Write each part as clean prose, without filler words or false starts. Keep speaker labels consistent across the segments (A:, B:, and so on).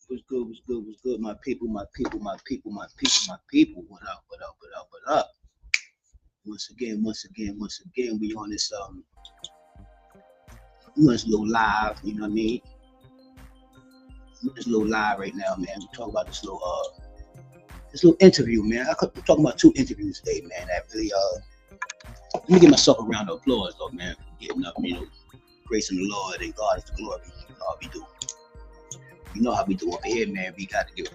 A: What's good? What's good? What's good? My people, my people, my people, my people, my people. What up? What up? What up? What up? Once again, we on this little live. You know what I mean? This little live right now, man. We talk about this little interview, man. I'm talking about 2 interviews today, man. That really let me give myself a round of applause, though, man. For getting up, grace in the Lord and God is the glory. You know how we do. You know how we do over here, man. We got to give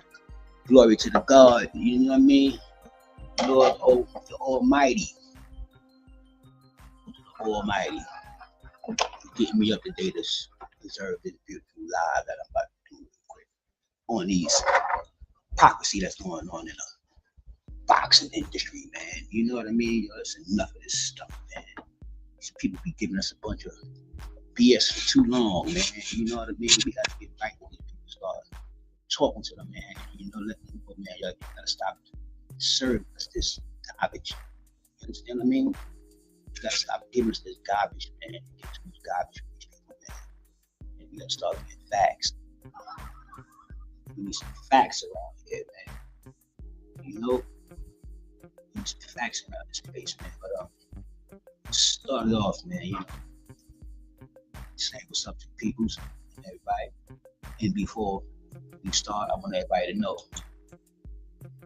A: glory to the God. You know what I mean? Lord, the Almighty. The Almighty. For getting me up to date to deserve this beautiful live that I'm about to do real quick on these hypocrisy that's going on in the boxing industry, man. You know what I mean? It's enough of this stuff, man. These people be giving us a bunch of BS for too long, man. You know what I mean? We got to get right when these people start talking to them, man. Let them know, man, y'all gotta stop serving us this garbage. You understand what I mean? You gotta stop giving us this garbage, man. Get too much garbage from these people, man. And we gotta start getting facts. We need some facts around here, man. We need some facts around this place, man. But start it off, man. Saying what's up to the peoples and everybody. And before we start, I want everybody to know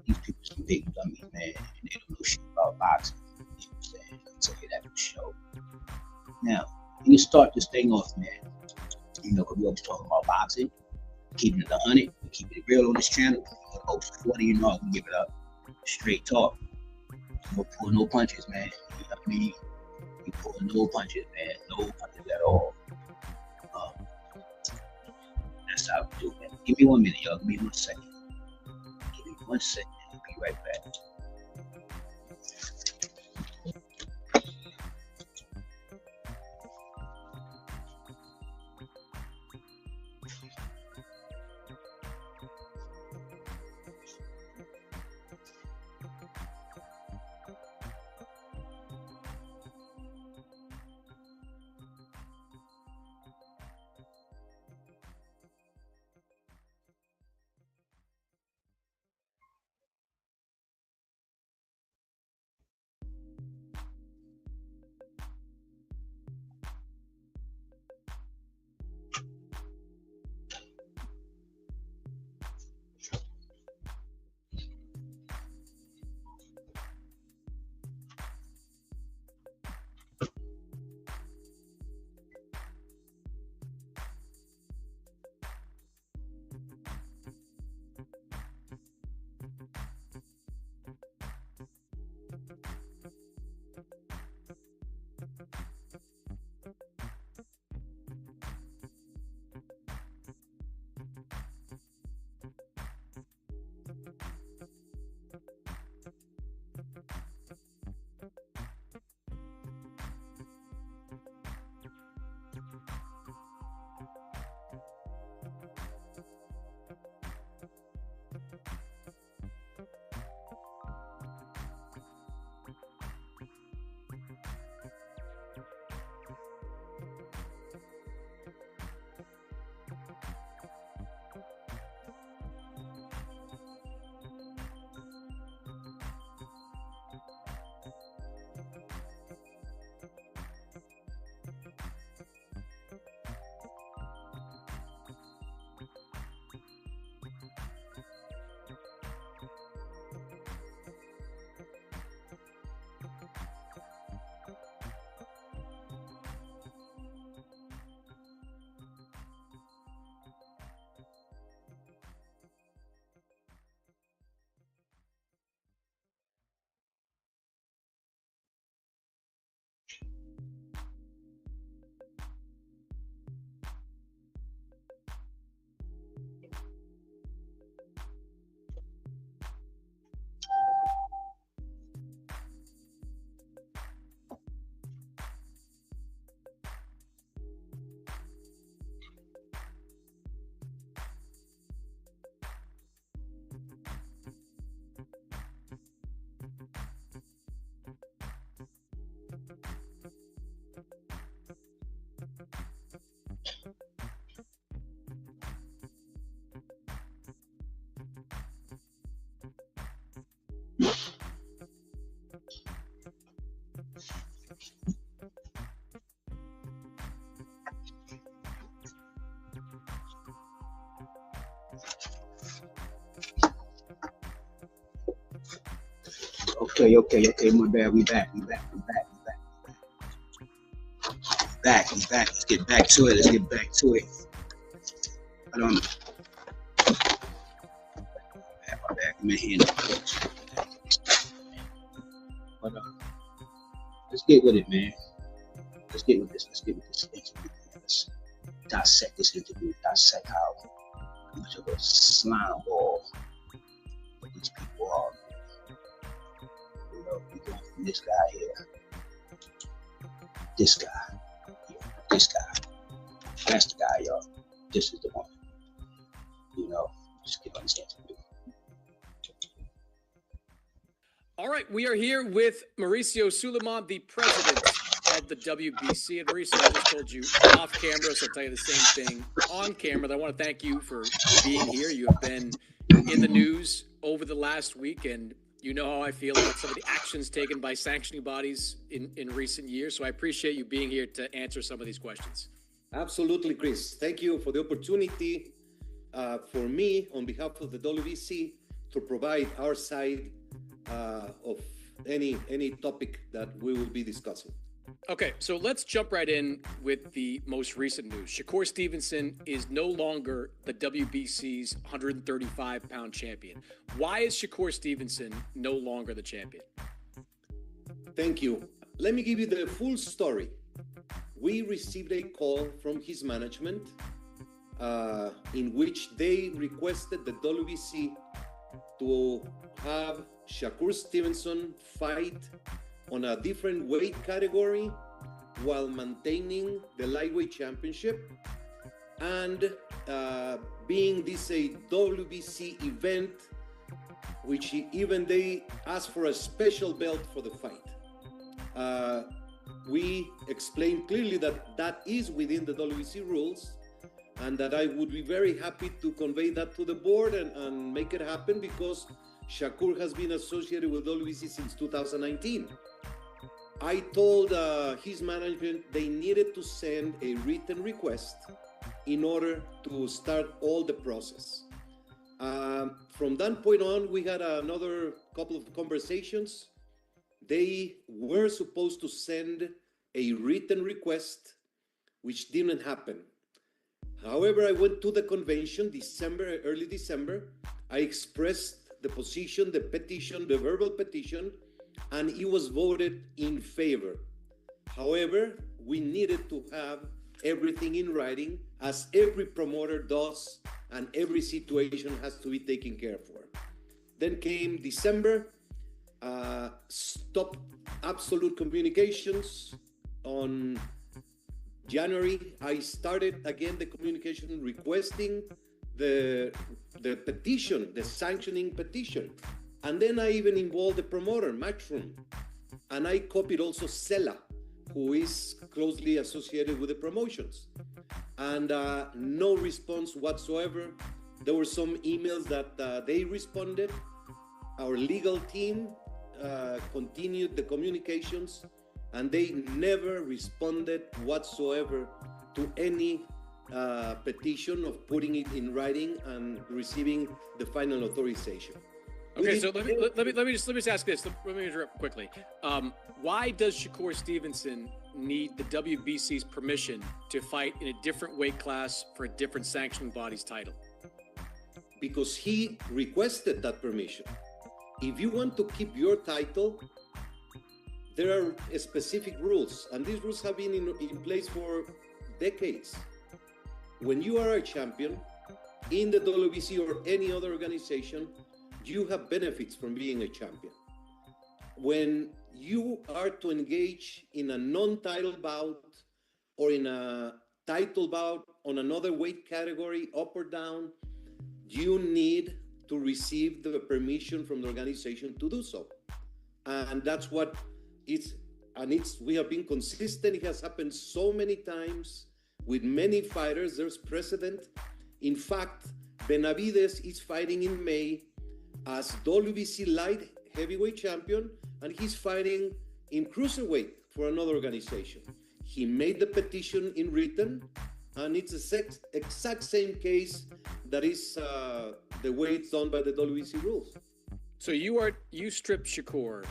A: these people some big dummies, man. And they don't know shit about boxing. You know what I'm saying? I'll tell you that for sure. Now, when you start this thing off, man, because we always talking about boxing, keeping it 100, keeping it real on this channel. Over 40, I'm gonna give it up. Straight talk. No pull no punches, man. You know what I mean? We pull no punches, man. No punches at all. That's how we do, man. Give me 1 minute, y'all. Give me 1 second. Give me 1 second. I'll be right back. Okay. My bad. We back. Let's get back to it. But my bad. I'm in here. But let's get with it, man. Let's get with this interview. Let's dissect this interview. Dissect how much of a slime ball these people are. You know, we going from this guy here, this guy, this guy. That's the guy, y'all. This is the one. You know, just get on this interview.
B: All right, we are here with Mauricio Suleiman, the president of the WBC. And Mauricio, I just told you off camera, so I'll tell you the same thing on camera. I want to thank you for being here. You have been in the news over the last week, and you know how I feel about some of the actions taken by sanctioning bodies in recent years. So I appreciate you being here to answer some of these questions.
C: Absolutely, Chris. Thank you for the opportunity for me, on behalf of the WBC, to provide our side of any topic that we will be discussing.
B: Okay, so let's jump right in with the most recent news. Shakur Stevenson is no longer the WBC's 135-pound champion. Why is Shakur Stevenson no longer the champion?
C: Thank you. Let me give you the full story. We received a call from his management in which they requested the WBC to have Shakur Stevenson fight on a different weight category while maintaining the lightweight championship, and being this a WBC event, which even they asked for a special belt for the fight. We explained clearly that is within the WBC rules, and that I would be very happy to convey that to the board and make it happen, because Shakur has been associated with WBC since 2019. I told his management they needed to send a written request in order to start all the process. From that point on, we had another couple of conversations. They were supposed to send a written request, which didn't happen. However, I went to the convention early December. I expressed the position, the petition, the verbal petition, and it was voted in favor. However, we needed to have everything in writing, as every promoter does, and every situation has to be taken care for. Then came December, stopped absolute communications. On January, I started again the communication requesting the petition, the sanctioning petition. And then I even involved the promoter, Matchroom. And I copied also Sela, who is closely associated with the promotions. And no response whatsoever. There were some emails that they responded. Our legal team continued the communications, and they never responded whatsoever to any petition of putting it in writing and receiving the final authorization.
B: Okay, so let me just ask this. Let me interrupt quickly. Why does Shakur Stevenson need the WBC's permission to fight in a different weight class for a different sanctioning body's title?
C: Because he requested that permission. If you want to keep your title, there are specific rules, and these rules have been in place for decades. When you are a champion in the WBC or any other organization, you have benefits from being a champion. When you are to engage in a non-title bout or in a title bout on another weight category, up or down, you need to receive the permission from the organization to do so. And that's what we have been consistent. It has happened so many times with many fighters. There's precedent. In fact, Benavides is fighting in May as WBC light heavyweight champion, and he's fighting in cruiserweight for another organization. He made the petition in written, and it's the exact same case that is the way it's done by the WBC rules.
B: So you stripped Shakur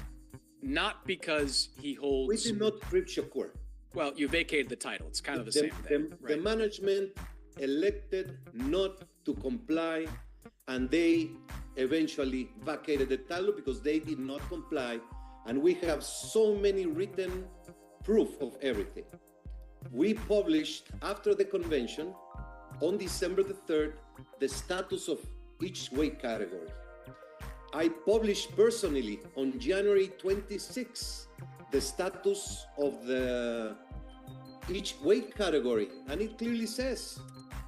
B: not because he holds.
C: We did not strip Shakur.
B: Well, you vacated the title. It's kind of the same thing.
C: The management elected not to comply, and they eventually vacated the title because they did not comply. And we have so many written proof of everything. We published after the convention on December the 3rd the status of each weight category. I published personally on January 26th the status of each weight category, and it clearly says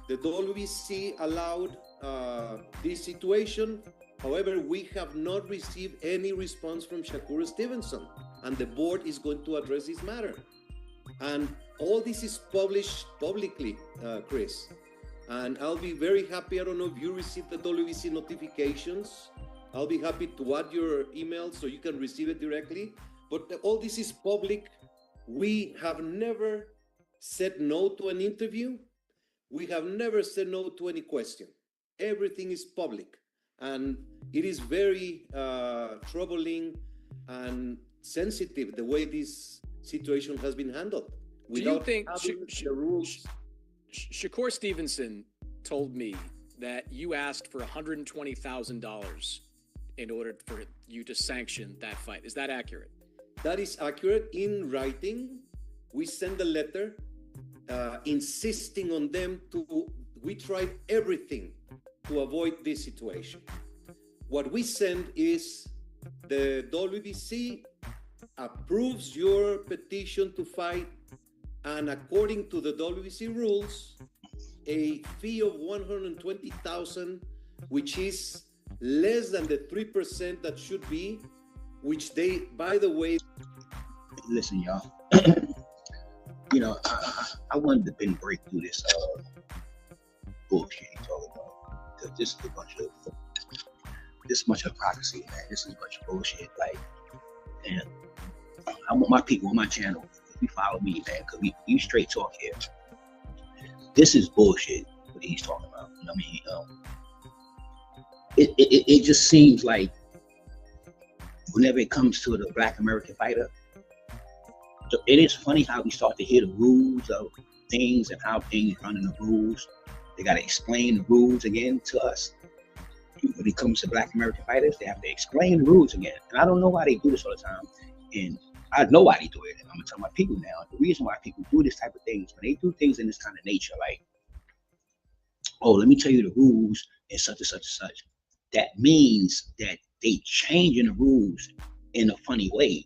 C: the WBC allowed this situation. However, we have not received any response from Shakur Stevenson, and the board is going to address this matter. And all this is published publicly, Chris. And I'll be very happy. I don't know if you received the WBC notifications. I'll be happy to add your email so you can receive it directly. But all this is public. We have never said no to an interview. We have never said no to any question. Everything is public. And it is very troubling and sensitive the way this situation has been handled.
B: Do you think the rules? Shakur Stevenson told me that you asked for $120,000 in order for you to sanction that fight. Is that accurate?
C: That is accurate. In writing, we sent a letter insisting on them we tried everything to avoid this situation. What we send is the WBC approves your petition to fight, and according to the WBC rules, a fee of $120,000, which is less than the 3% that should be, which they, by the way.
A: Listen, y'all. You know, I wanted to been break through this bullshit you talking about, because this is a bunch of hypocrisy, man. This is a bunch of bullshit. Like, and I want my people on my channel, if you follow me, man, because we straight talk here. This is bullshit what he's talking about. You know what I mean? It just seems like whenever it comes to the Black American fighter, it is funny how we start to hear the rules of things and how things run in the rules. They got to explain the rules again to us. When it comes to Black American fighters, they have to explain the rules again. And I don't know why they do this all the time. And I know why they do it. And I'm going to tell my people now. The reason why people do this type of things, when they do things in this kind of nature, like, oh, let me tell you the rules and such and such and such. That means that they changing the rules in a funny way.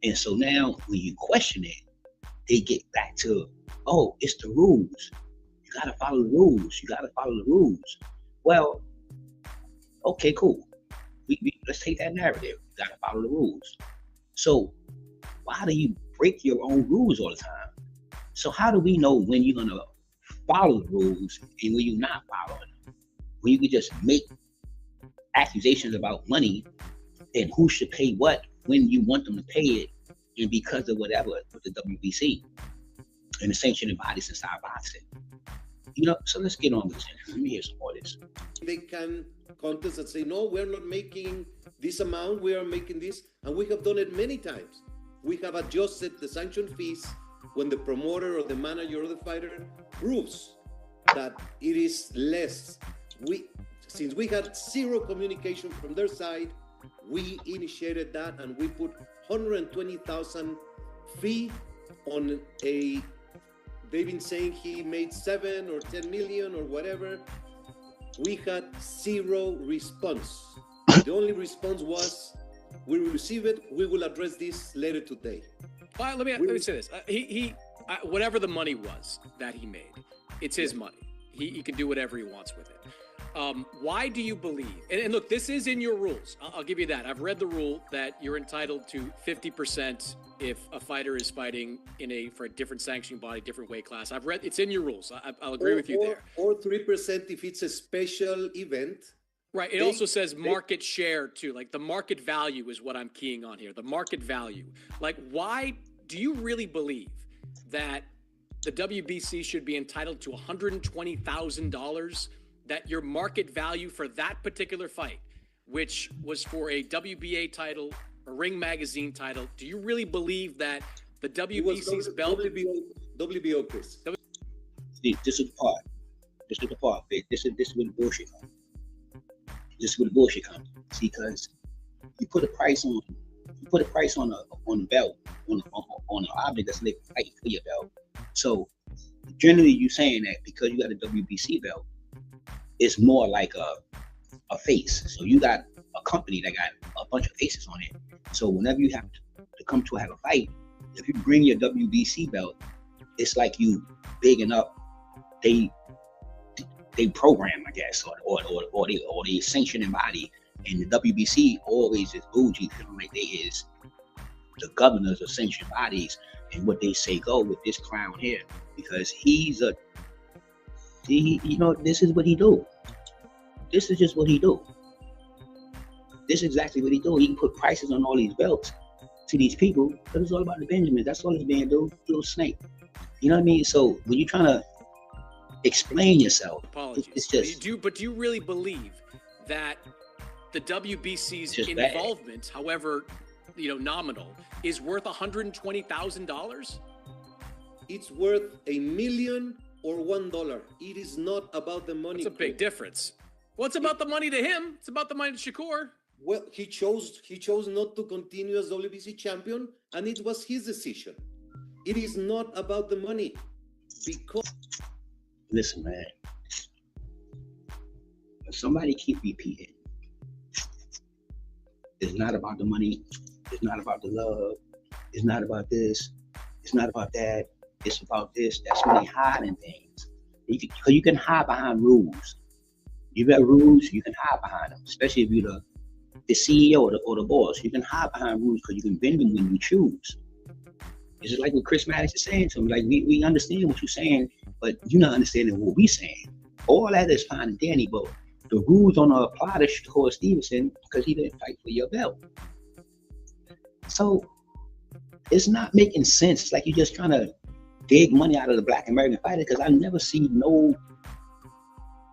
A: And so now when you question it, they get back to, oh, it's the rules. You got to follow the rules. You got to follow the rules. Well, okay, cool. Let's take that narrative. You got to follow the rules. So why do you break your own rules all the time? So how do we know when you're going to follow the rules and when you're not following them? When you can just make accusations about money and who should pay what when you want them to pay it, and because of whatever with the WBC and the sanctioning bodies inside boxing. You know, so let's get on with this. Let me hear some more of this.
C: They can contest and say, no, we're not making this amount, we are making this. And we have done it many times. We have adjusted the sanction fees when the promoter or the manager or the fighter proves that it is less. Since we had zero communication from their side, we initiated that and we put $120,000 fee on they've been saying he made 7 or 10 million or whatever. We had zero response. The only response was, we will receive it, we will address this later today.
B: Well, let me say this. Whatever the money was that he made, it's his money. He can do whatever he wants with it. Why do you believe, and look, this is in your rules. I'll give you that. I've read the rule that you're entitled to 50% if a fighter is fighting for a different sanctioning body, different weight class. I've read, it's in your rules. I'll agree with you there.
C: Or 3% if it's a special event.
B: Right. It also says market share too. Like the market value is what I'm keying on here. The market value. Like, why do you really believe that the WBC should be entitled to $120,000? That your market value for that particular fight, which was for a WBA title a Ring Magazine title. Do you really believe that the
C: It was
B: WBC's belt?
C: WBO, Chris.
A: See, this is the part. This is the part, Vic. This is where the bullshit comes. This is where the bullshit comes. See, because you put a price on the belt, on the object that's like fighting for your belt. So generally, you saying that because you got a WBC belt, it's more like a face. So you got a company that got a bunch of faces on it. So whenever you have to come to have a fight, if you bring your WBC belt, it's like you bigging up they program, I guess, or they sanctioning body. And the WBC always is bougie, feeling like they is the governors of sanctioned bodies, and what they say go with this clown here, because this is what he do. This is just what he do. This is exactly what he do. He can put prices on all these belts to these people, because it's all about the Benjamins. That's all this man do, little snake. You know what I mean? So when you're trying to explain yourself, it's just.
B: Do you really believe that the WBC's involvement, however, nominal, is worth $120,000?
C: It's worth $1 million or $1. It is not about the money.
B: That's a big difference. What's about the money to him? It's about the money to Shakur.
C: Well, he chose not to continue as WBC champion, and it was his decision. It is not about the money. Because
A: listen, man, if somebody keep repeating, it's not about the money, it's not about the love, it's not about this, it's not about that, it's about this. That's when they hiding things. Because you can hide behind rules. You got rules, you can hide behind them, especially if you're the CEO or the boss. You can hide behind rules because you can bend them when you choose. It's just like what Chris Mannix is saying to me. Like, we understand what you're saying, but you're not understanding what we're saying. All that is fine and dandy, but the rules don't apply to Shakur Stevenson because he didn't fight for your belt. So it's not making sense. It's like you're just trying to dig money out of the Black American fighter, because I never see no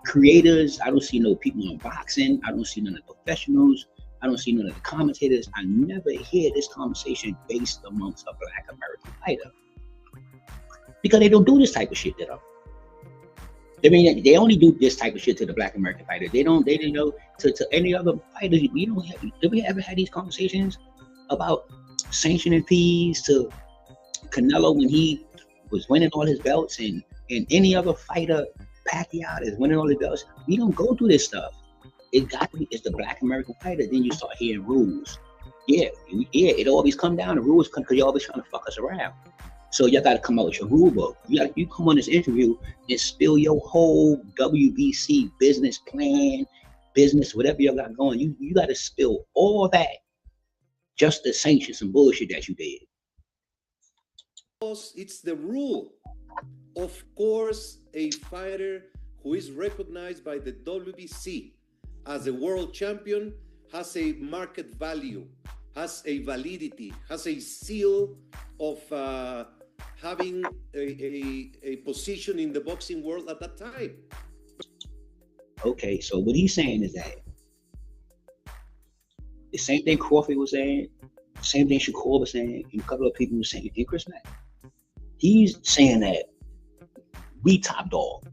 A: creators, I don't see no people in boxing, I don't see none of the professionals, I don't see none of the commentators. I never hear this conversation based amongst a Black American fighter, because they don't do this type of shit to them. I mean, they only do this type of shit to the Black American fighter. They don't to any other fighters. Did we ever had these conversations about sanctioning fees to Canelo when he was winning all his belts, and any other fighter, Pacquiao, is winning all his belts? We don't go through this stuff. It's the Black American fighter. Then you start hearing rules. Yeah, it always come down to rules because you're always trying to fuck us around. So y'all got to come out with your rule book. You come on this interview and spill your whole WBC business plan, business, whatever y'all got going. You got to spill all that just to sanction some bullshit that you did.
C: It's the rule. Of course, a fighter who is recognized by the WBC as a world champion has a market value, has a validity, has a seal of having a position in the boxing world at that time.
A: Okay, so what he's saying is that the same thing Crawford was saying, the same thing Shakur was saying, and a couple of people were saying in Chris Mack. He's saying that we top dog.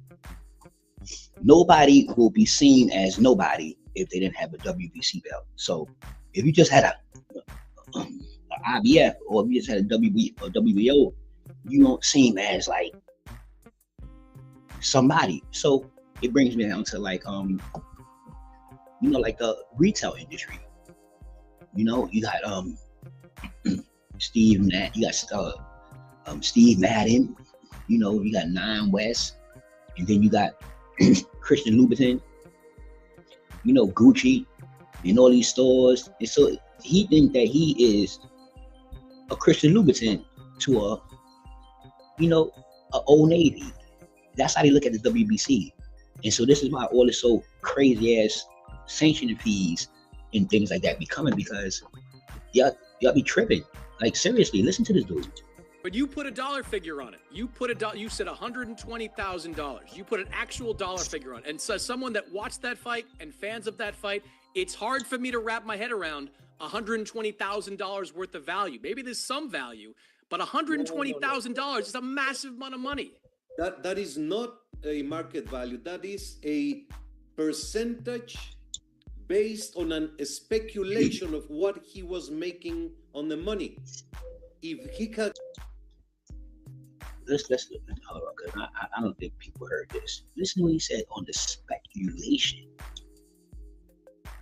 A: Nobody will be seen as nobody if they didn't have a WBC belt. So if you just had a IBF, or if you just had a WBO, you don't seem as like somebody. So it brings me down to like like the retail industry. You got Steve Madden, you got Nine West, and then you got Christian Louboutin, Gucci, and all these stores. And so he thinks that he is a Christian Louboutin to a Old Navy. That's how they look at the WBC. And so this is why all this so crazy ass sanctioning fees and things like that be coming, because y'all be tripping. Like, seriously, listen to this dude.
B: But you put a dollar figure on it. You said $120,000. You put an actual dollar figure on it. And so someone that watched that fight and fans of that fight, it's hard for me to wrap my head around $120,000 worth of value. Maybe there's some value, but $120,000 is a massive amount of money.
C: That is not a market value. That is a percentage based on a speculation of what he was making on the money. If he can...
A: Let's hold on, because I don't think people heard this. Listen to what he said on the speculation.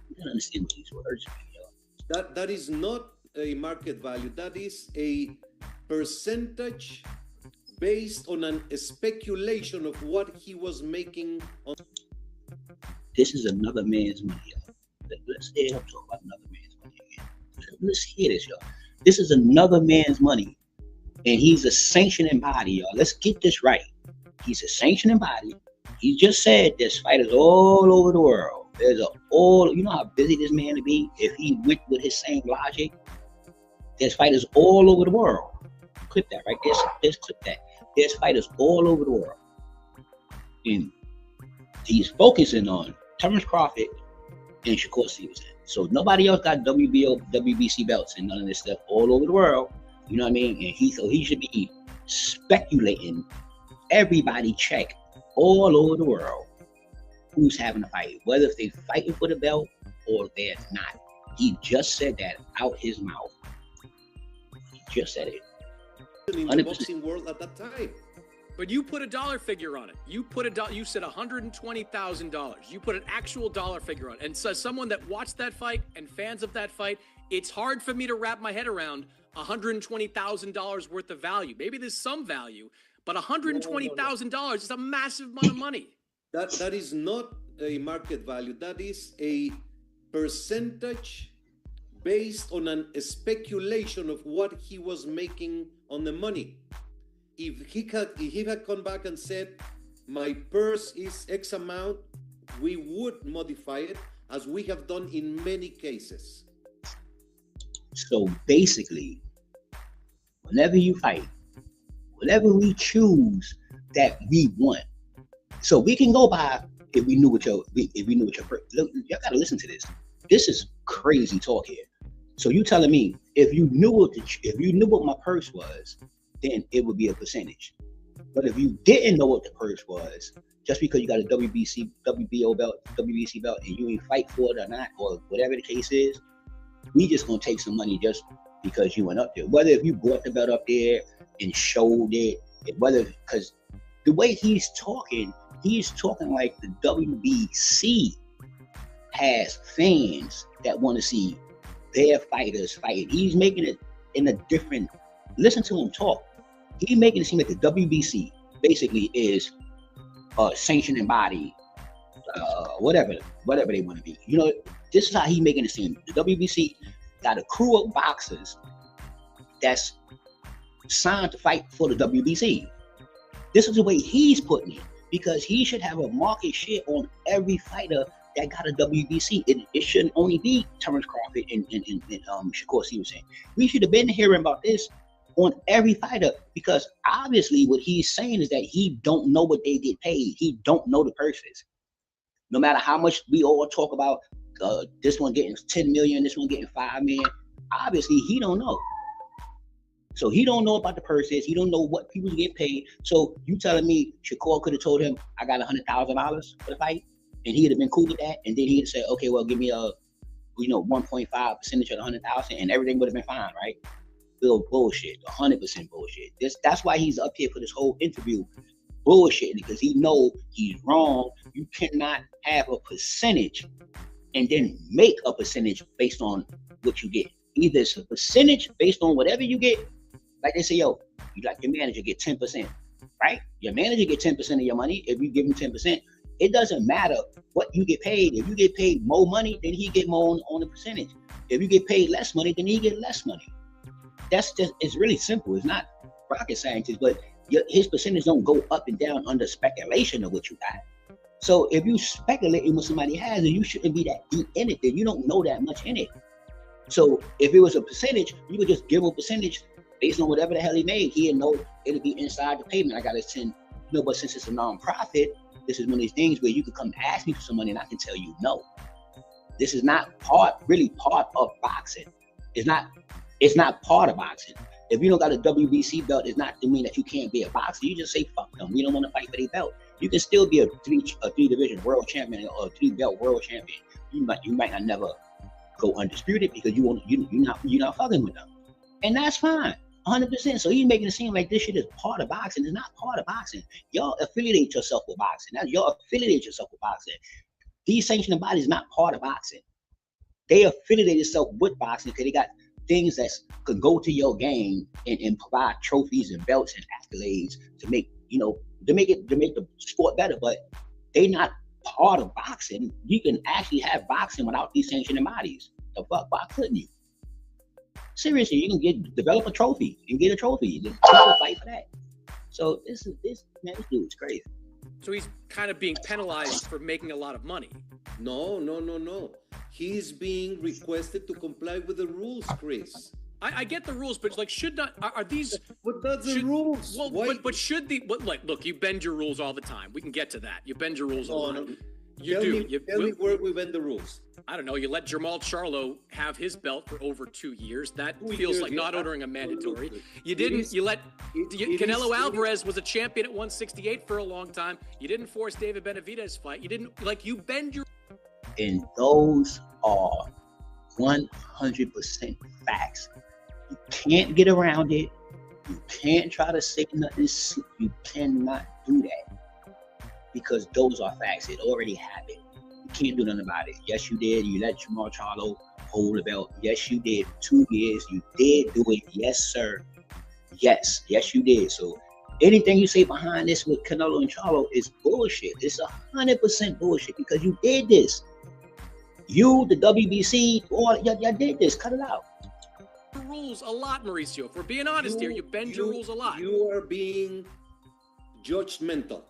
A: You don't understand what these words mean, yo.
C: That is not a market value. That is a percentage based on a speculation of what he was making on...
A: This is another man's money, yo. Let's hear him talk about another man's money again. Let's hear this, yo. This is another man's money, and he's a sanctioning body, y'all. Let's get this right. He's a sanctioning body. He just said there's fighters all over the world. You know how busy this man would be if he went with his same logic? There's fighters all over the world. Clip that right there. Let's clip that. There's fighters all over the world. And he's focusing on Terrence Crawford and Shakur Stevenson. So nobody else got WBC belts and none of this stuff all over the world. You know what I mean? And he should be speculating everybody check all over the world who's having a fight, whether if they're fighting for the belt or they're not. He just said that out his mouth. He just said it.
C: In the boxing world at that time.
B: But you put a dollar figure on it. You said $120,000. You put an actual dollar figure on it. And so someone that watched that fight and fans of that fight, it's hard for me to wrap my head around $120,000 worth of value. Maybe there's some value, but $120,000 is a massive amount of money.
C: That is not a market value. That is a percentage based on a speculation of what he was making on the money. If he had come back and said, my purse is X amount, we would modify it, as we have done in many cases.
A: So basically, whenever you fight, whatever we choose that we want, so we can go by if we knew what your look, y'all gotta listen to this. This is crazy talk here. So you telling me if you knew what my purse was, then it would be a percentage. But if you didn't know what the purse was, just because you got a WBO belt, WBC belt, and you ain't fight for it or not, or whatever the case is, we just gonna take some money just because you went up there. Whether if you brought the belt up there and showed it, because the way he's talking like the WBC has fans that want to see their fighters fighting. He's making it in a different, listen to him talk. He's making it seem like the WBC basically is a sanctioning body, whatever they want to be. You know, this is how he's making it seem. The WBC got a crew of boxers that's signed to fight for the WBC. This is the way he's putting it, because he should have a market share on every fighter that got a WBC. It shouldn't only be Terrence Crawford and Shakur Stevenson. We should have been hearing about this on every fighter, because obviously what he's saying is that he don't know what they get paid. He don't know the purses. No matter how much we all talk about this one getting 10 million, this one getting 5 million, obviously he don't know. So he don't know about the purses. He don't know what people get paid. So you telling me Shakur could have told him, I got $100,000 for the fight, and he'd have been cool with that, and then he'd have said, okay, well, give me a 1.5% of the 100,000, and everything would have been fine, right? Bill bullshit, 100% bullshit. That's why he's up here for this whole interview, bullshitting, because he know he's wrong. You cannot have a percentage and then make a percentage based on what you get. Either it's a percentage based on whatever you get. Like they say, yo, you like your manager get 10%, right? Your manager get 10% of your money. If you give him 10%, it doesn't matter what you get paid. If you get paid more money, then he get more on the percentage. If you get paid less money, then he get less money. It's really simple. It's not rocket science, but his percentage don't go up and down under speculation of what you got. So if you speculate in what somebody has, then you shouldn't be that deep in it. Then you don't know that much in it. So if it was a percentage, you would just give him a percentage based on whatever the hell he made. He'd know it'll be inside the payment. I got to send, but since it's a non-profit, this is one of these things where you could come ask me for some money and I can tell you no. This is not really part of boxing. It's not part of boxing. If you don't got a WBC belt, it's not to mean that you can't be a boxer. You just say fuck them. You don't want to fight for their belt. You can still be a three division world champion or a 3-belt world champion. You might not never go undisputed because you're not fucking with them, and that's fine, 100%. So he's making it seem like this shit is part of boxing. It's not part of boxing. Y'all affiliate yourself with boxing. Y'all affiliate yourself with boxing. These sanctioning bodies not part of boxing. They affiliate themselves with boxing because they got things that could go to your game and provide trophies and belts and accolades to make the sport better. But they not part of boxing. You can actually have boxing without these sanctioning bodies. The fuck, why couldn't you? Seriously, you can develop a trophy and get a trophy. Then people fight for that. So this dude's crazy.
B: So he's kind of being penalized for making a lot of money.
C: No. He's being requested to comply with the rules, Chris.
B: I get the rules, but like, are these?
C: But that's the rules.
B: Well, but should the? Look, you bend your rules all the time. We can get to that. You bend your rules a lot.
C: Tell me where we bend the rules.
B: I don't know. You let Jermall Charlo have his belt for over 2 years. That feels like not ordering a mandatory. You didn't. You let Canelo Alvarez was a champion at 168 for a long time. You didn't force David Benavidez' fight. You didn't you bend your.
A: And those are 100% facts. You can't get around it. You can't try to say nothing. You cannot do that because those are facts. It already happened. You can't do nothing about it. Yes, you did. You let Jermall Charlo hold the belt. Yes, you did. 2 years. You did do it. Yes, sir. Yes, you did. So anything you say behind this with Canelo and Charlo is bullshit. It's 100% bullshit because you did this. You, the WBC, y'all did this. Cut it out.
B: Rules a lot, Mauricio. If we're being honest here, you bend your rules a lot.
C: You are being judgmental.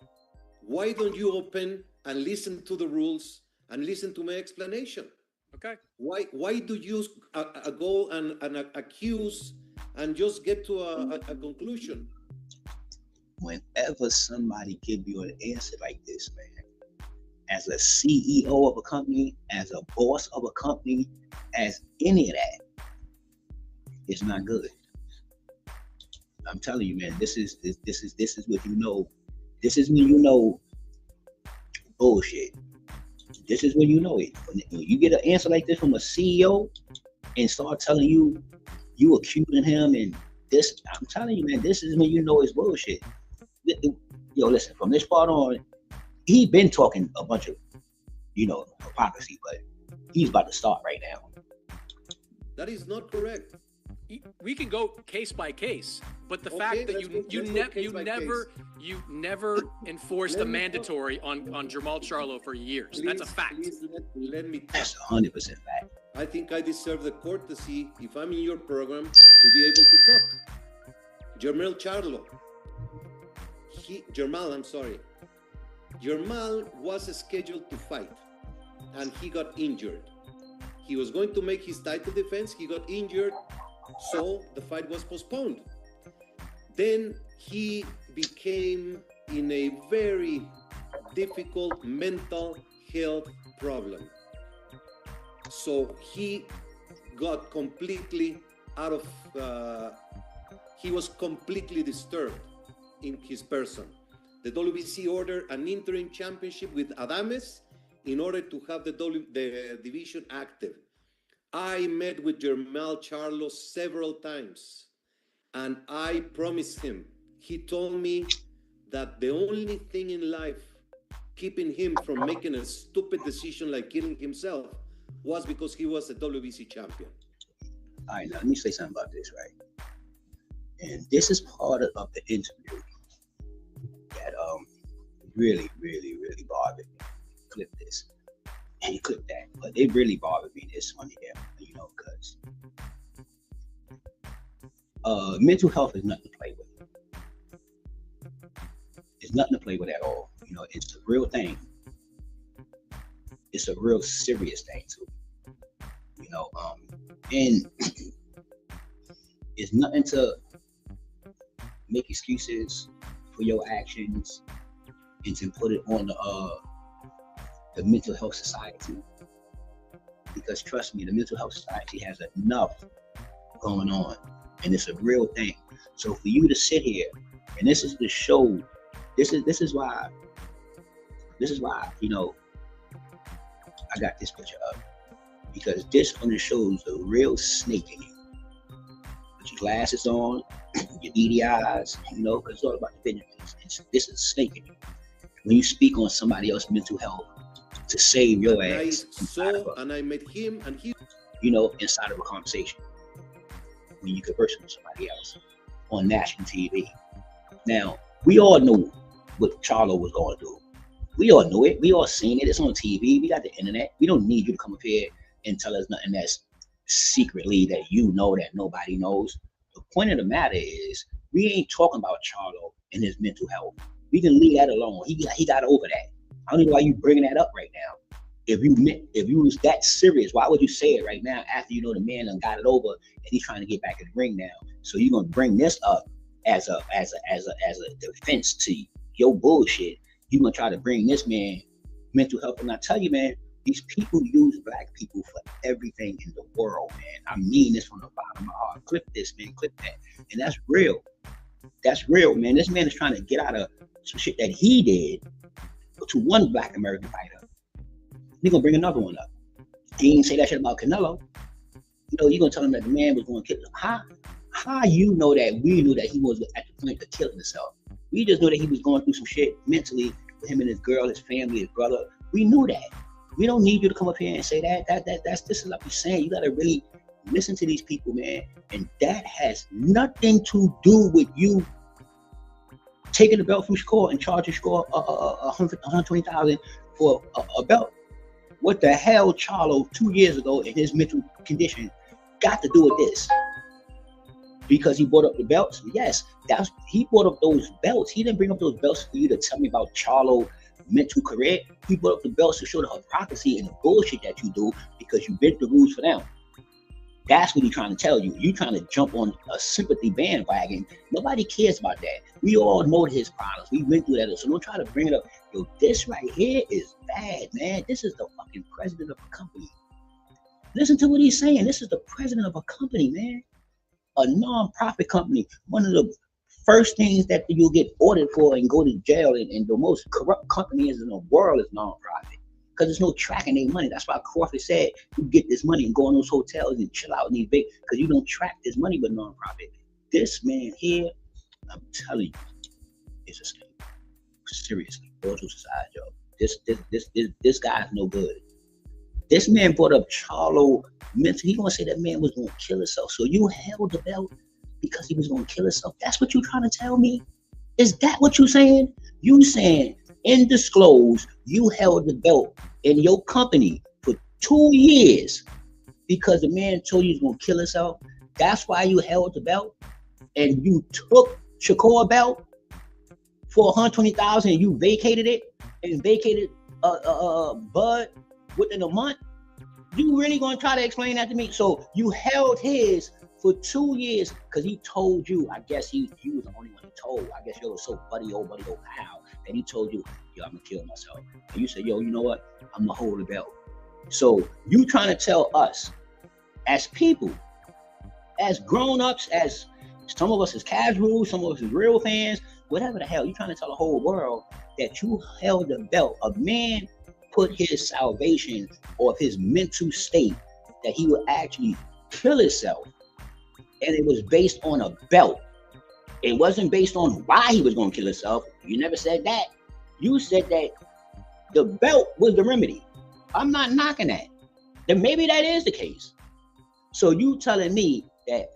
C: Why don't you open and listen to the rules and listen to my explanation?
B: Okay.
C: Why do you go and accuse and just get to a conclusion?
A: Whenever somebody give you an answer like this, man, as a CEO of a company, as a boss of a company, as any of that, it's not good. I'm telling you, man, this is what you know. This is when you know bullshit. This is when you know it. When you get an answer like this from a CEO and start telling you accusing him and this, I'm telling you, man, this is when you know it's bullshit. Yo, listen, from this part on, he been talking a bunch of, hypocrisy, but he's about to start right now.
C: That is not correct.
B: We can go case by case, but the fact that you never enforced a mandatory on Jermall Charlo for years. That's a fact.
C: Please let me.
A: That's 100% fact.
C: I think I deserve the courtesy, if I'm in your program, to be able to talk. Jermall Charlo. Jermall was scheduled to fight, and he got injured. He was going to make his title defense. He got injured, so the fight was postponed. Then he became in a very difficult mental health problem. So he got completely he was completely disturbed in his person. The WBC ordered an interim championship with Adames in order to have the division active. I met with Jermall Charlo several times, and I promised him. He told me that the only thing in life keeping him from making a stupid decision like killing himself was because he was a WBC champion.
A: All right, now let me say something about this, right? And this is part of the interview that really, really, really bothered me. Clip this. And he clipped that. But it really bothered me, this one here, because mental health is nothing to play with. It's nothing to play with at all. It's a real thing. It's a real serious thing too. And it's nothing to make excuses for your actions and to put it on the mental health society. because trust me, the mental health society has enough going on, and it's a real thing. So for you to sit here, and this is the show, this is why, you know, I got this picture up, because this one shows the real snake in you. With your glasses on, your beady eyes, you know, because it's all about the business. This is snake in you. When you speak on somebody else's mental health to save your ass,
C: and I met him, and he,
A: you know, inside of a conversation, when you converse with somebody else on national TV. Now, we all knew what Charlo was going to do. We all knew it. We all seen it. It's on TV. We got the internet. We don't need you to come up here and tell us nothing that's secretly that you know that nobody knows. The point of the matter is, we ain't talking about Charlo and his mental health. We can leave that alone. He got over that. I don't know why you bringing that up right now. If you was that serious, why would you say it right now after you know the man done got it over and he's trying to get back in the ring now? So you're gonna bring this up as a defense to your bullshit. You're gonna try to bring this man mental health, and I tell you, man, these people use black people for everything in the world, man. I mean this from the bottom of my heart. Clip this, man, clip that. And that's real. That's real, man. This man is trying to get out of some shit that he did to one black American fighter. He's gonna bring another one up. He ain't say that shit about Canelo. You know, you're gonna tell him that the man was gonna kill him. How you know that we knew that he was at the point to kill himself? We just know that he was going through some shit mentally with him and his girl, his family, his brother. We knew that. We don't need you to come up here and say that. This is like you're saying. You gotta really listen to these people, man. And that has nothing to do with you taking the belt from Shakur and charging Shakur $120,000 for a belt. What the hell Charlo 2 years ago in his mental condition got to do with this? Because he brought up the belts? Yes, he brought up those belts. He didn't bring up those belts for you to tell me about Charlo mental career. He brought up the belts to show the hypocrisy and the bullshit that you do because you bent the rules for them. That's what he's trying to tell you. You're trying to jump on a sympathy bandwagon. Nobody cares about that. We all know his problems. We went through that. So don't try to bring it up. Yo, this right here is bad, man. This is the fucking president of a company. Listen to what he's saying. This is the president of a company, man. A non-profit company. One of the first things that you'll get ordered for and go to jail, and the most corrupt companies in the world is non-profit. Because there's no tracking their money. That's why Crawford said you get this money and go in those hotels and chill out in these big, because you don't track this money with non-profit. This man here, I'm telling you, is a scam. Seriously, all to aside, yo. This guy's no good. This man brought up Charlo mental. He gonna say that man was gonna kill himself. So you held the belt because he was gonna kill himself. That's what you trying to tell me? Is that what you saying? You saying undisclosed, you held the belt in your company for 2 years because the man told you he was gonna kill himself. That's why you held the belt, and you took Shakur belt for $120,000 and you vacated it and vacated Bud within a month. You really gonna try to explain that to me? So you held his for 2 years because he told you. I guess you was the only one he told. I guess you was so buddy old pal that he told you, yo, I'm gonna kill myself. And you said, yo, you know what? I'm gonna hold the belt. So you trying to tell us as people, as grown-ups, as some of us as casuals, some of us as real fans, whatever the hell, you trying to tell the whole world that you held the belt. A man put his salvation or his mental state that he would actually kill himself, and it was based on a belt. It wasn't based on why he was going to kill himself. You never said that. You said that the belt was the remedy. I'm not knocking that. Then maybe that is the case. So you telling me that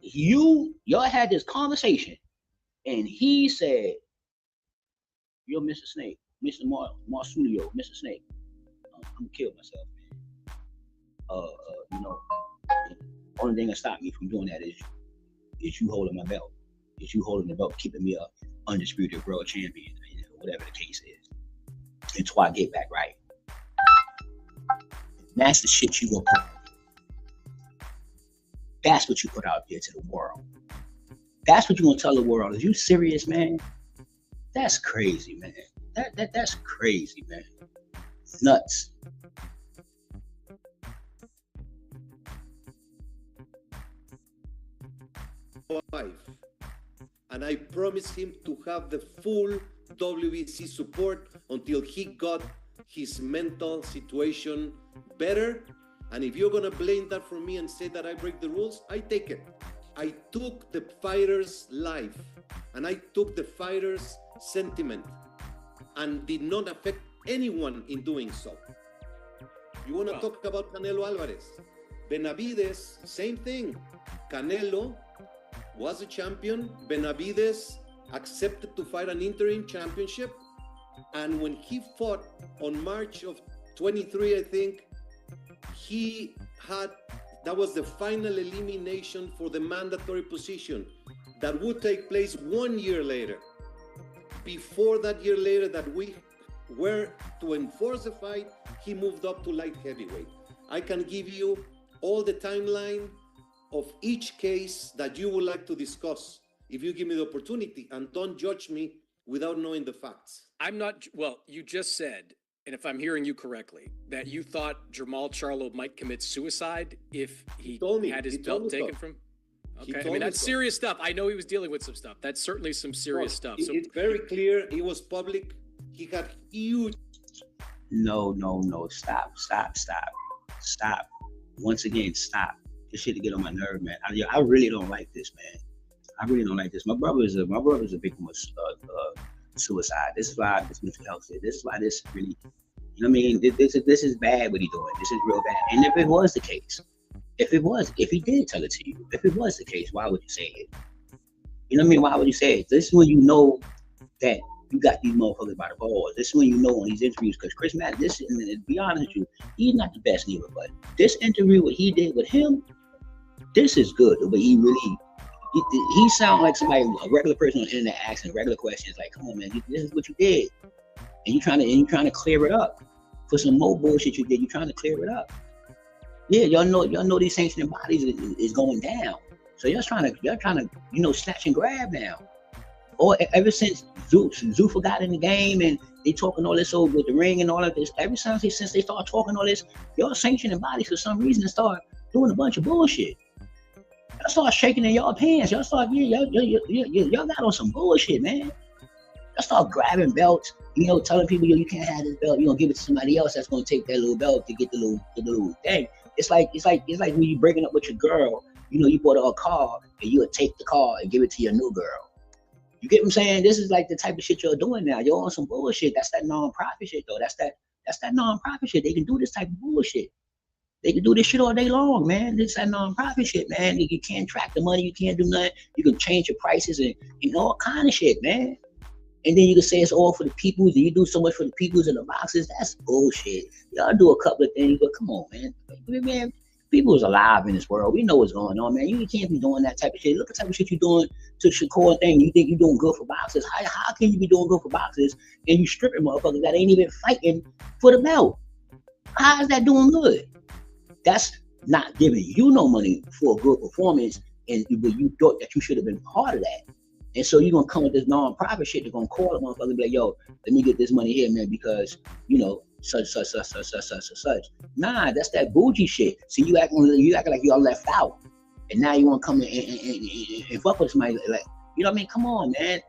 A: y'all had this conversation and he said, yo, Mr. Snake, Mr. Mauricio, Mr. Snake, I'm gonna kill myself, man. You know, the only thing that stopped me from doing that is you holding my belt. Is you holding the belt, keeping me a undisputed world champion, you know, whatever the case is, until I get back right. And that's the shit you gonna put. That's what you put out there to the world. That's what you gonna tell the world. Is you serious, man? That's crazy, man. That's crazy, man. Nuts.
C: wife, and I promised him to have the full WBC support until he got his mental situation better. And if you're gonna blame that for me and say that I break the rules, I take it. I took the fighter's life and I took the fighter's sentiment and did not affect anyone in doing so. You wanna talk about Canelo Alvarez? Benavides, same thing. Canelo was a champion. Benavides accepted to fight an interim championship. And when he fought on March of 23, I think, that was the final elimination for the mandatory position that would take place 1 year later. Before that year later that we were to enforce the fight, he moved up to light heavyweight. I can give you all the timeline of each case that you would like to discuss if you give me the opportunity, and don't judge me without knowing the facts.
B: You just said, and if I'm hearing you correctly, that you thought Jermall Charlo might commit suicide if he had his belt taken from him? Okay, I mean, that's serious stuff. I know he was dealing with some stuff. That's certainly some serious stuff. So
C: it's very clear. It was public. He had huge...
A: No. Stop. Once again, stop. This shit to get on my nerve, man. I really don't like this, man. I really don't like this. My brother is a victim of suicide. This is why this mental health is. This is why this really, you know what I mean? This is bad what he's doing. This is real bad. And if it was the case, if he did tell it to you, if it was the case, why would you say it? You know what I mean? Why would you say it? This is when you know that you got these motherfuckers by the balls. This is when you know on these interviews, because Chris Madden, and to be honest with you, he's not the best neither, but this interview, what he did with him, this is good. But he really, he sounds like somebody, a regular person on the internet asking regular questions, like, come on, man, this is what you did. And you're trying to clear it up. For some more bullshit you did, you're trying to clear it up. Yeah, y'all know these sanctioning bodies is going down. So y'all trying to, snatch and grab now. Or ever since Zuffa got in the game and they talking all this over with the ring and all of this, since they start talking all this, y'all sanctioning bodies for some reason and start doing a bunch of bullshit. Y'all start shaking in y'all pants. Y'all start, y'all got on some bullshit, man. Y'all start grabbing belts, telling people, you can't have this belt. You're gonna give it to somebody else that's gonna take that little belt to get the little thing. It's like when you breaking up with your girl, you bought her a car and you would take the car and give it to your new girl. You get what I'm saying? This is like the type of shit you're doing now. You're on some bullshit. That's that non-profit shit though. That's that non-profit shit. They can do this type of bullshit. They can do this shit all day long, man. This is that non-profit shit, man. You can't track the money. You can't do nothing. You can change your prices and all kind of shit, man. And then you can say it's all for the peoples, and you do so much for the peoples in the boxes. That's bullshit. Y'all do a couple of things, but come on, man. Man, people is alive in this world. We know what's going on, man. You can't be doing that type of shit. Look at the type of shit you're doing to Shakur thing. You think you're doing good for boxers. How can you be doing good for boxers and you stripping motherfuckers that ain't even fighting for the belt? How is that doing good? That's not giving you no money for a good performance, and you thought that you should have been part of that. And so you're going to come with this non-profit shit. They're going to call a motherfucker and be like, yo, let me get this money here, man, because, such. Nah, that's that bougie shit. So you acting like y'all left out. And now you want to come in and fuck with somebody like, you know what I mean? Come on, man.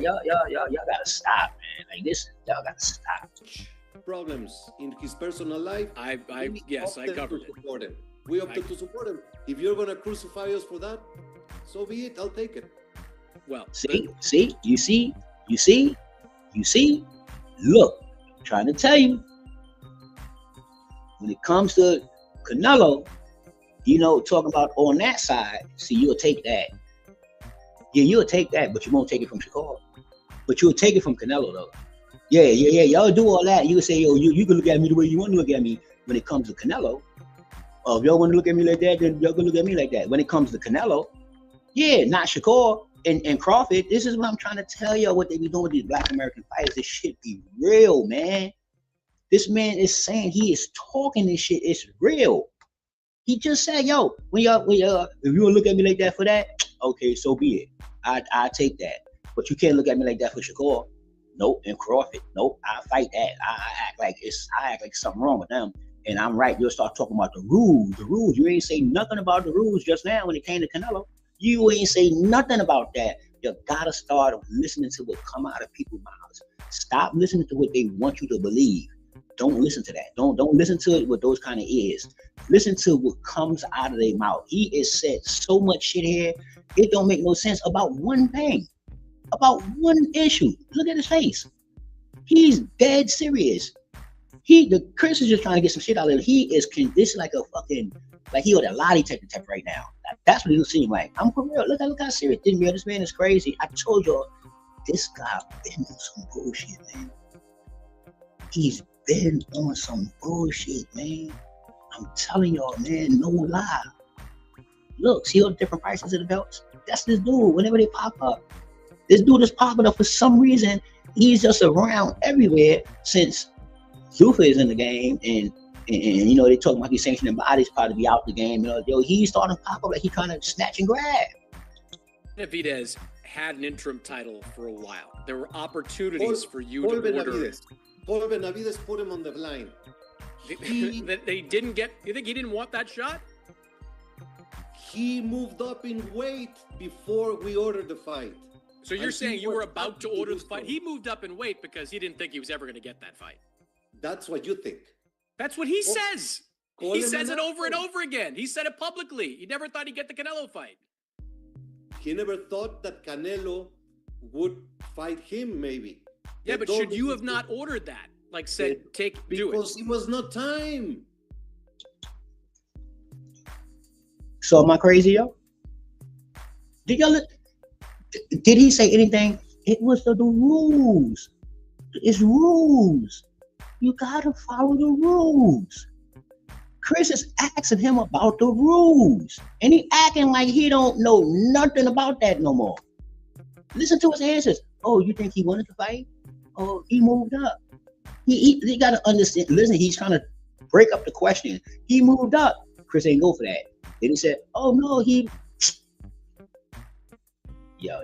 A: Y'all got to stop, man. Like this, y'all got to stop.
C: Problems in his personal life.
B: I covered it.
C: We opted to support him. If you're going to crucify us for that, so be it. I'll take it.
B: Well,
A: you see, look, I'm trying to tell you, when it comes to Canelo, talking about on that side, see, you'll take that. Yeah, you'll take that, but you won't take it from Chicago. But you'll take it from Canelo, though. Yeah, y'all do all that. You can say, yo, you can look at me the way you want to look at me when it comes to Canelo. If y'all want to look at me like that, then y'all can look at me like that. When it comes to Canelo, yeah, not Shakur and Crawford. This is what I'm trying to tell y'all, what they be doing with these Black American fighters. This shit be real, man. This man is saying, he is talking this shit. It's real. He just said, yo, when y'all, if you want to look at me like that for that, okay, so be it. I take that. But you can't look at me like that for Shakur. Nope. And Crawford. Nope. I fight that. I act like something wrong with them. And I'm right. You'll start talking about the rules. The rules. You ain't say nothing about the rules just now when it came to Canelo. You ain't say nothing about that. You gotta start listening to what come out of people's mouths. Stop listening to what they want you to believe. Don't listen to that. Don't listen to it with those kind of ears. Listen to what comes out of their mouth. He has said so much shit here. It don't make no sense about one thing, about one issue. Look at his face. He's dead serious. Chris is just trying to get some shit out of it. This is like a fucking, like he on a lie detector right now. That's what it seems like. I'm for real. Look how serious this man is crazy. I told y'all, this guy been on some bullshit, man. He's been on some bullshit, man. I'm telling y'all, man, no lie. Look, see all the different prices of the belts? That's this dude. Whenever they pop up, this dude is popping up for some reason. He's just around everywhere since Zuffa is in the game, and you know, they talk about these sanctioning bodies probably be out the game. You know, he's starting to pop up like he trying to snatch and grab.
B: Benavidez had an interim title for a while. There were opportunities for you to order.
C: Paul Benavidez put him on the line.
B: They didn't get. You think he didn't want that shot?
C: He moved up in weight before we ordered the fight.
B: So you're saying you were about to order the fight? He moved up in weight because he didn't think he was ever going to get that fight.
C: That's what you think.
B: That's what he says. He says it over and over again. He said it publicly. He never thought he'd get the Canelo fight.
C: He never thought that Canelo would fight him, maybe.
B: Yeah, but should you have not ordered that? Like said, do it.
C: Because it was not time.
A: So am I crazy, yo? Did he say anything? It was the rules. It's rules. You gotta follow the rules. Chris is asking him about the rules, and he acting like he don't know nothing about that no more. Listen to his answers. Oh, you think he wanted to fight? Oh, he moved up. He gotta understand. Listen, he's trying to break up the question. He moved up. Chris ain't go for that. Then he said, "Oh no, he."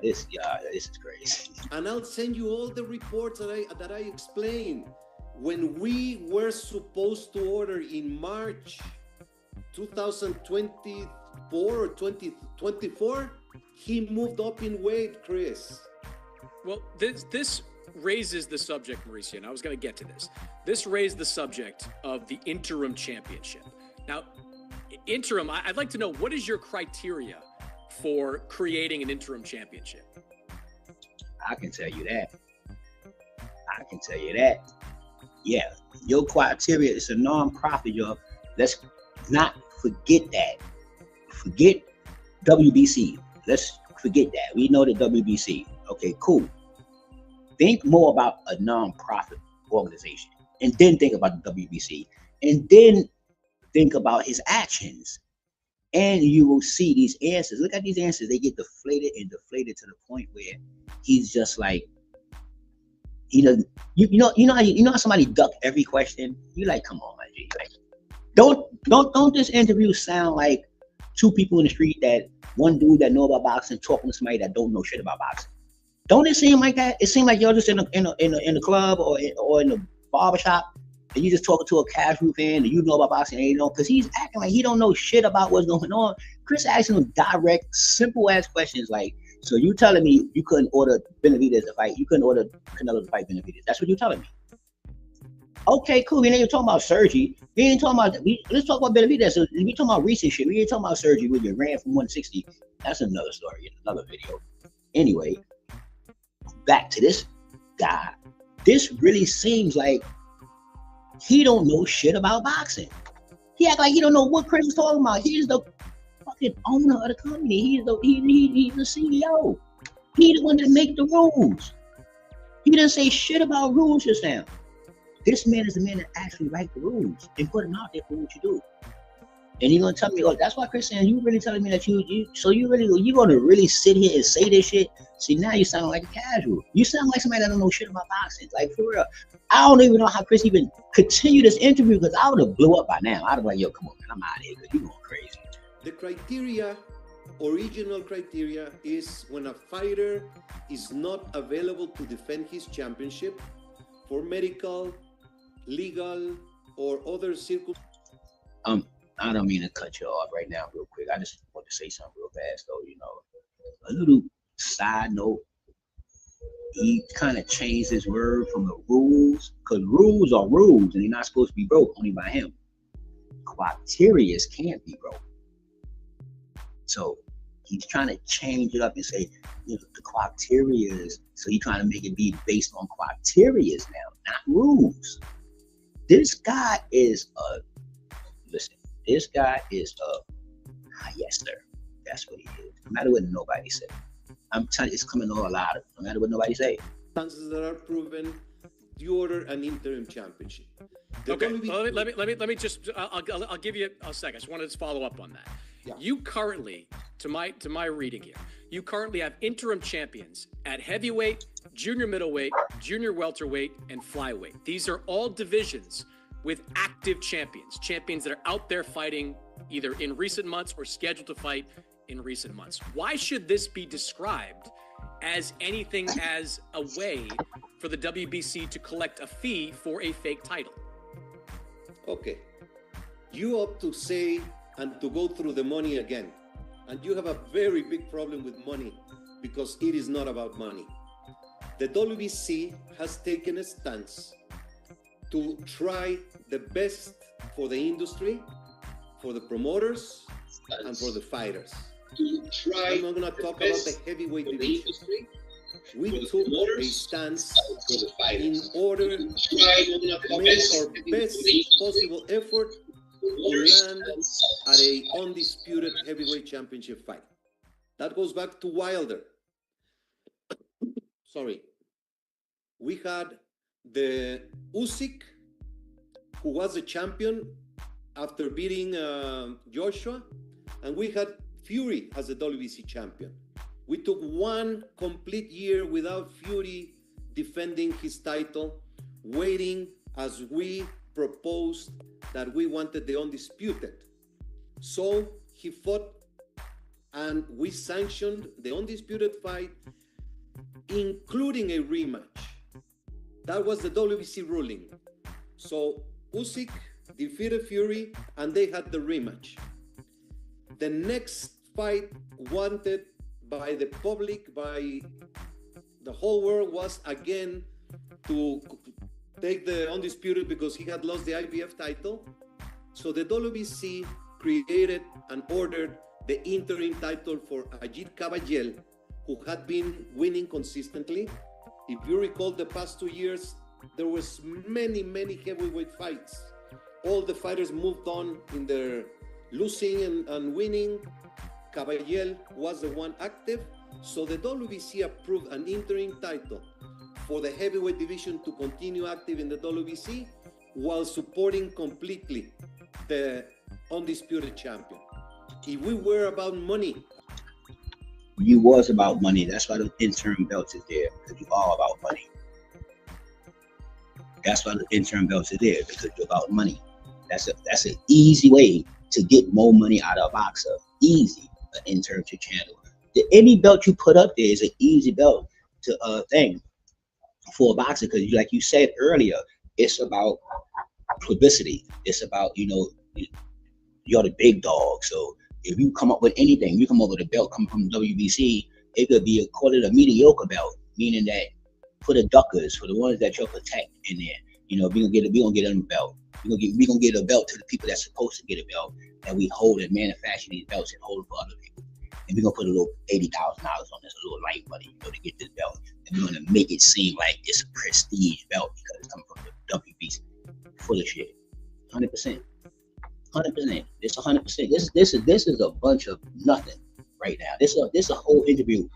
A: This is crazy.
C: And I'll send you all the reports that I explained. When we were supposed to order in March 2024 or 2024, he moved up in weight, Chris.
B: Well, this raises the subject, Mauricio, and I was going to get to this. This raised the subject of the interim championship. Now, interim, I'd like to know, what is your criteria for creating an interim championship?
A: I can tell you that. Yeah, your criteria is a non-profit, y'all. Let's not forget that. Forget WBC. Let's forget that. We know the WBC. Okay, cool. Think more about a non-profit organization, and then think about the WBC, and then think about his actions, and you will see these answers. Look at these answers. They get deflated to the point where he's just like, he doesn't. You know how somebody duck every question. You like, come on, my G. Like, don't this interview sound like two people in the street, that one dude that know about boxing talking to somebody that don't know shit about boxing? Don't it seem like that? It seems like you're just in the club or in the barbershop, and you just talking to a casual fan and you know about boxing and you know, because he's acting like he don't know shit about what's going on. Chris asking him direct, simple ass questions like, so you telling me you couldn't order Benavidez to fight? You couldn't order Canelo to fight Benavidez? That's what you're telling me. Okay, cool. And then you're talking about surgery. We ain't talking about. Let's talk about Benavidez. So we talking about recent shit. We ain't talking about surgery when you ran from 160. That's another story in another video. Anyway, back to this guy. This really seems like he don't know shit about boxing. He act like he don't know what Chris is talking about. He's the fucking owner of the company. He's the CEO. He the one that make the rules. He didn't say shit about rules just now. This man is the man that actually write the rules and put them out there for what you do. And you're gonna tell me, oh, that's why Chris saying, you really telling me that you gonna really sit here and say this shit? See, now you sound like a casual. You sound like somebody that don't know shit about boxing. Like, for real. I don't even know how Chris even continued this interview, because I would have blew up by now. I'd have been like, yo, come on, man, I'm out of here, because you going crazy.
C: The criteria, original criteria, is when a fighter is not available to defend his championship for medical, legal, or other circumstances.
A: I don't mean to cut you off right now real quick. I just want to say something real fast though, you know. A little side note, he kind of changed his word from the rules, because rules are rules and they're not supposed to be broke only by him. Criterias can't be broke. So he's trying to change it up and say, you know, the criterias, so he's trying to make it be based on criterias now, not rules. This guy is this guy is yes sir. That's what he is. No matter what nobody says. I'm telling you, it's coming all out of it, no matter what nobody say.
C: Chances that are proven, you order an interim championship.
B: Okay, well, let me just, I'll give you a second. I just wanted to follow up on that. Yeah. You currently, to my reading here, you currently have interim champions at heavyweight, junior middleweight, junior welterweight, and flyweight. These are all divisions with active champions that are out there fighting either in recent months or scheduled to fight in recent months. Why should this be described as anything as a way for the WBC to collect a fee for a fake title?
C: Okay. You ought to say and to go through the money again. And you have a very big problem with money because it is not about money. The WBC has taken a stance to try the best for the industry, for the promoters, and for the fighters. I'm not going to talk about the heavyweight division. We took a stance in order to make our best possible effort to land at a undisputed heavyweight championship fight. That goes back to Wilder. Sorry. We had the Usyk, who was the champion after beating Joshua, and we had Fury as the WBC champion. We took one complete year without Fury defending his title, waiting as we proposed that we wanted the undisputed. So he fought and we sanctioned the undisputed fight, including a rematch. That was the WBC ruling. So Usyk defeated Fury and they had the rematch. The next fight wanted by the public, by the whole world, was again to take the undisputed because he had lost the IBF title. So the WBC created and ordered the interim title for Ajit Kabajel, who had been winning consistently. If you recall the past 2 years, there was many heavyweight fights. All the fighters moved on in their losing and winning. Caballel was the one active. So the WBC approved an interim title for the heavyweight division to continue active in the WBC while supporting completely the undisputed champion. If we were about money,
A: you was about money. That's why the interim belts is there, because you're all about money. That's why the interim belts is there, because you're about money. That's an easy way to get more money out of a boxer. Easy, an interim to channel. Any belt you put up there is an easy belt to thing for a boxer, because like you said earlier, it's about publicity. It's about, you know, you're the big dog. So if you come up with anything, you come up with a belt coming from WBC, it could be call it a mediocre belt, meaning that for the duckers, for the ones that you'll protect in there, you know, we gonna get a belt. We gonna get a belt to the people that's supposed to get a belt, that we hold and manufacture these belts and hold for other people. And we're gonna put a little $80,000 on this, a little light money, you know, to get this belt. And we're gonna make it seem like it's a prestige belt because it's coming from the WBC. Full of shit. 100%. 100%. It's 100%. This is a bunch of nothing right now. This is a whole interview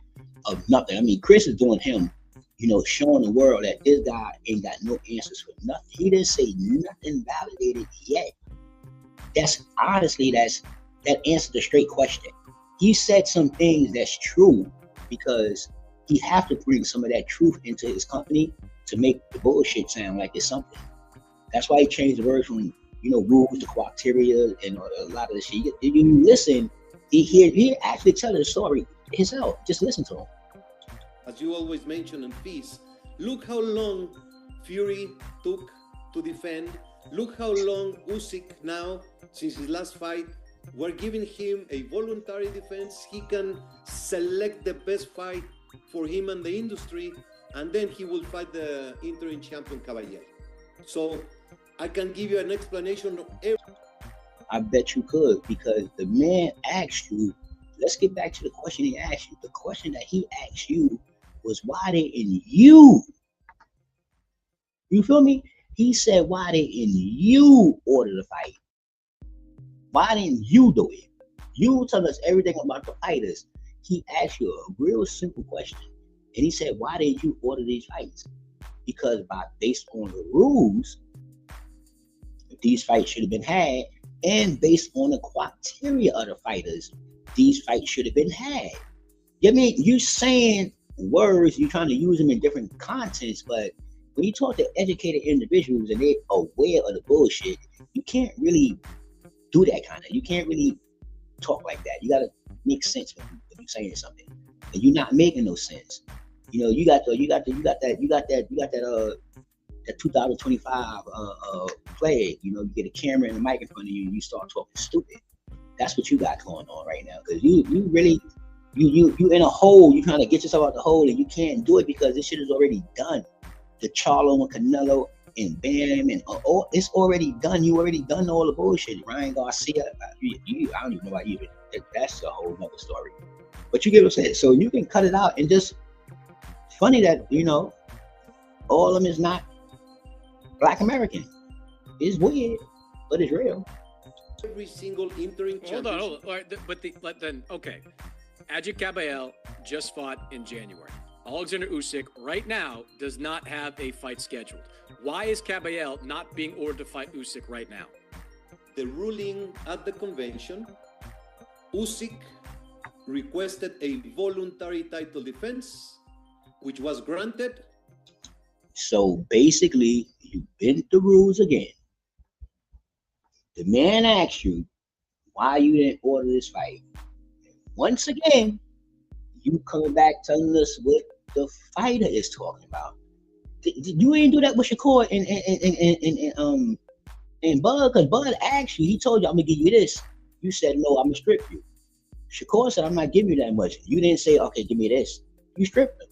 A: of nothing. I mean, Chris is doing him, you know, showing the world that this guy ain't got no answers for nothing. He didn't say nothing validated yet. That's honestly, that answers the straight question. He said some things that's true because he have to bring some of that truth into his company to make the bullshit sound like it's something. That's why he changed the word from, you know, rules to criteria and a lot of the shit. If you listen, he actually telling the story himself. Just listen to him.
C: As you always mention in peace, look how long Fury took to defend Look how long Usyk now, since his last fight, we're giving him a voluntary defense. He can select the best fight for him and the industry, and then he will fight the interim champion Caballero. So I can give you an explanation of everything.
A: I bet you could, because the man asked you, let's get back to the question he asked you. The question that he asked you was, why didn't you? You feel me? He said, why didn't you order the fight? Why didn't you do it? You tell us everything about the fighters. He asked you a real simple question. And he said, why didn't you order these fights? Because based on the rules, these fights should have been had. And based on the criteria of the fighters, these fights should have been had. I mean, you're saying words, you're trying to use them in different contexts, but when you talk to educated individuals and they're aware of the bullshit, you can't really do that kind of. You can't really talk like that. You gotta make sense when you're saying something, and you're not making no sense. You know, you got that 2025 play. You know, you get a camera and a mic in front of you, and you start talking stupid. That's what you got going on right now, because you really in a hole. You're trying to get yourself out the hole, and you can't do it because this shit is already done. The Charlo and Canelo and Bam and it's already done. You already done all the bullshit. Ryan Garcia, I don't even know why you even. That's a whole nother story. But you get what I'm saying. So you can cut it out and just. Funny that all of them is not Black American. It's weird, but it's real.
C: Every single interim
B: Hold on. All right, but then okay. Adji Caballero just fought in January. Alexander Usyk right now does not have a fight scheduled. Why is Caballero not being ordered to fight Usyk right now?
C: The ruling at the convention, Usyk requested a voluntary title defense, which was granted.
A: So basically, you bent the rules again. The man asked you why you didn't order this fight. Once again, you coming back telling us what the fighter is talking about. You ain't do that with Shakur and Bud, because Bud asked you, he told you, I'm gonna give you this. You said no, I'm gonna strip you. Shakur said, I'm not giving you that much. You didn't say, okay, give me this. You stripped him.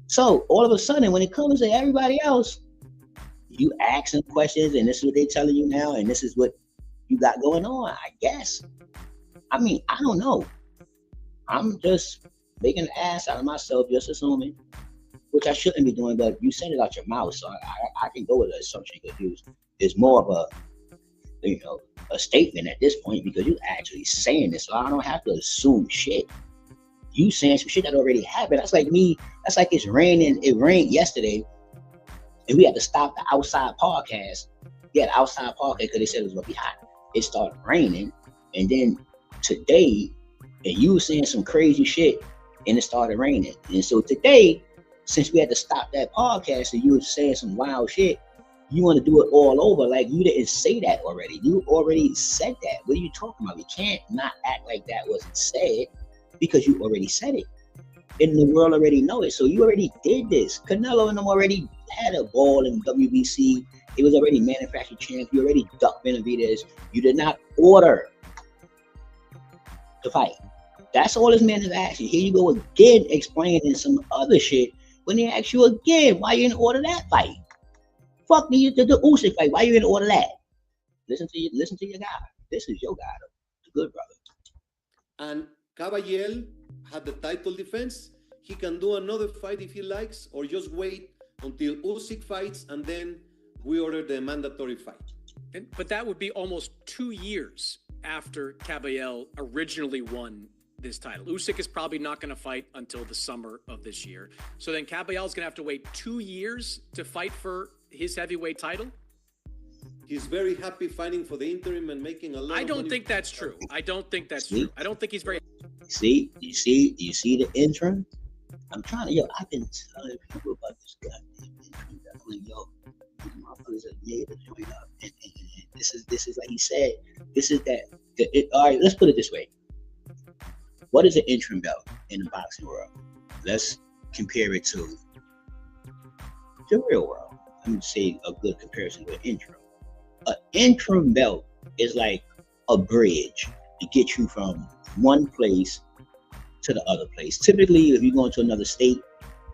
A: So all of a sudden, when it comes to everybody else, you ask them questions, and this is what they're telling you now, and this is what you got going on, I guess. I mean, I don't know. I'm just making an ass out of myself, just assuming, which I shouldn't be doing, but you said it out your mouth, so I can go with the assumption, because it's more of a statement at this point, because you actually saying this, so I don't have to assume shit. You saying some shit that already happened. That's like me. That's like it's raining. It rained yesterday, and we had to stop the outside podcast. Yeah, the outside podcast because they said it was gonna be hot. It started raining, and then today, and you were saying some crazy shit, and it started raining. And so today, since we had to stop that podcast, and you were saying some wild shit, you want to do it all over. Like you didn't say that already. You already said that. What are you talking about? We can't not act like that wasn't said, because you already said it. And the world already know it. So you already did this. Canelo and them already had a ball in WBC. It was already manufactured champ. You already ducked Benavidez. You did not order the fight. That's all this man is asking. Here you go again explaining some other shit when they ask you again, why you didn't order that fight? Fuck the Usyk fight. Why you didn't order that? Listen to your guy. This is your guy, the good brother.
C: And Caballero had the title defense. He can do another fight if he likes, or just wait until Usyk fights and then we order the mandatory fight.
B: But that would be almost 2 years after Caballero originally won this title. Usyk is probably not going to fight until the summer of this year. So then Caballero's going to have to wait 2 years to fight for his heavyweight title?
C: He's very happy fighting for the interim and making a lot of money.
B: I don't think that's true. I don't think that's true. I don't think he's very...
A: See, you see the interim? I'm trying to, I've been telling people about this goddamn interim. I'm like, these motherfuckers have made the joint up. And this is like he said, this is that. All right, let's put it this way. What is an interim belt in the boxing world? Let's compare it to the real world. I'm going to say a good comparison with interim. An interim belt is like a bridge to get you from one place to the other place. Typically, if you're going to another state,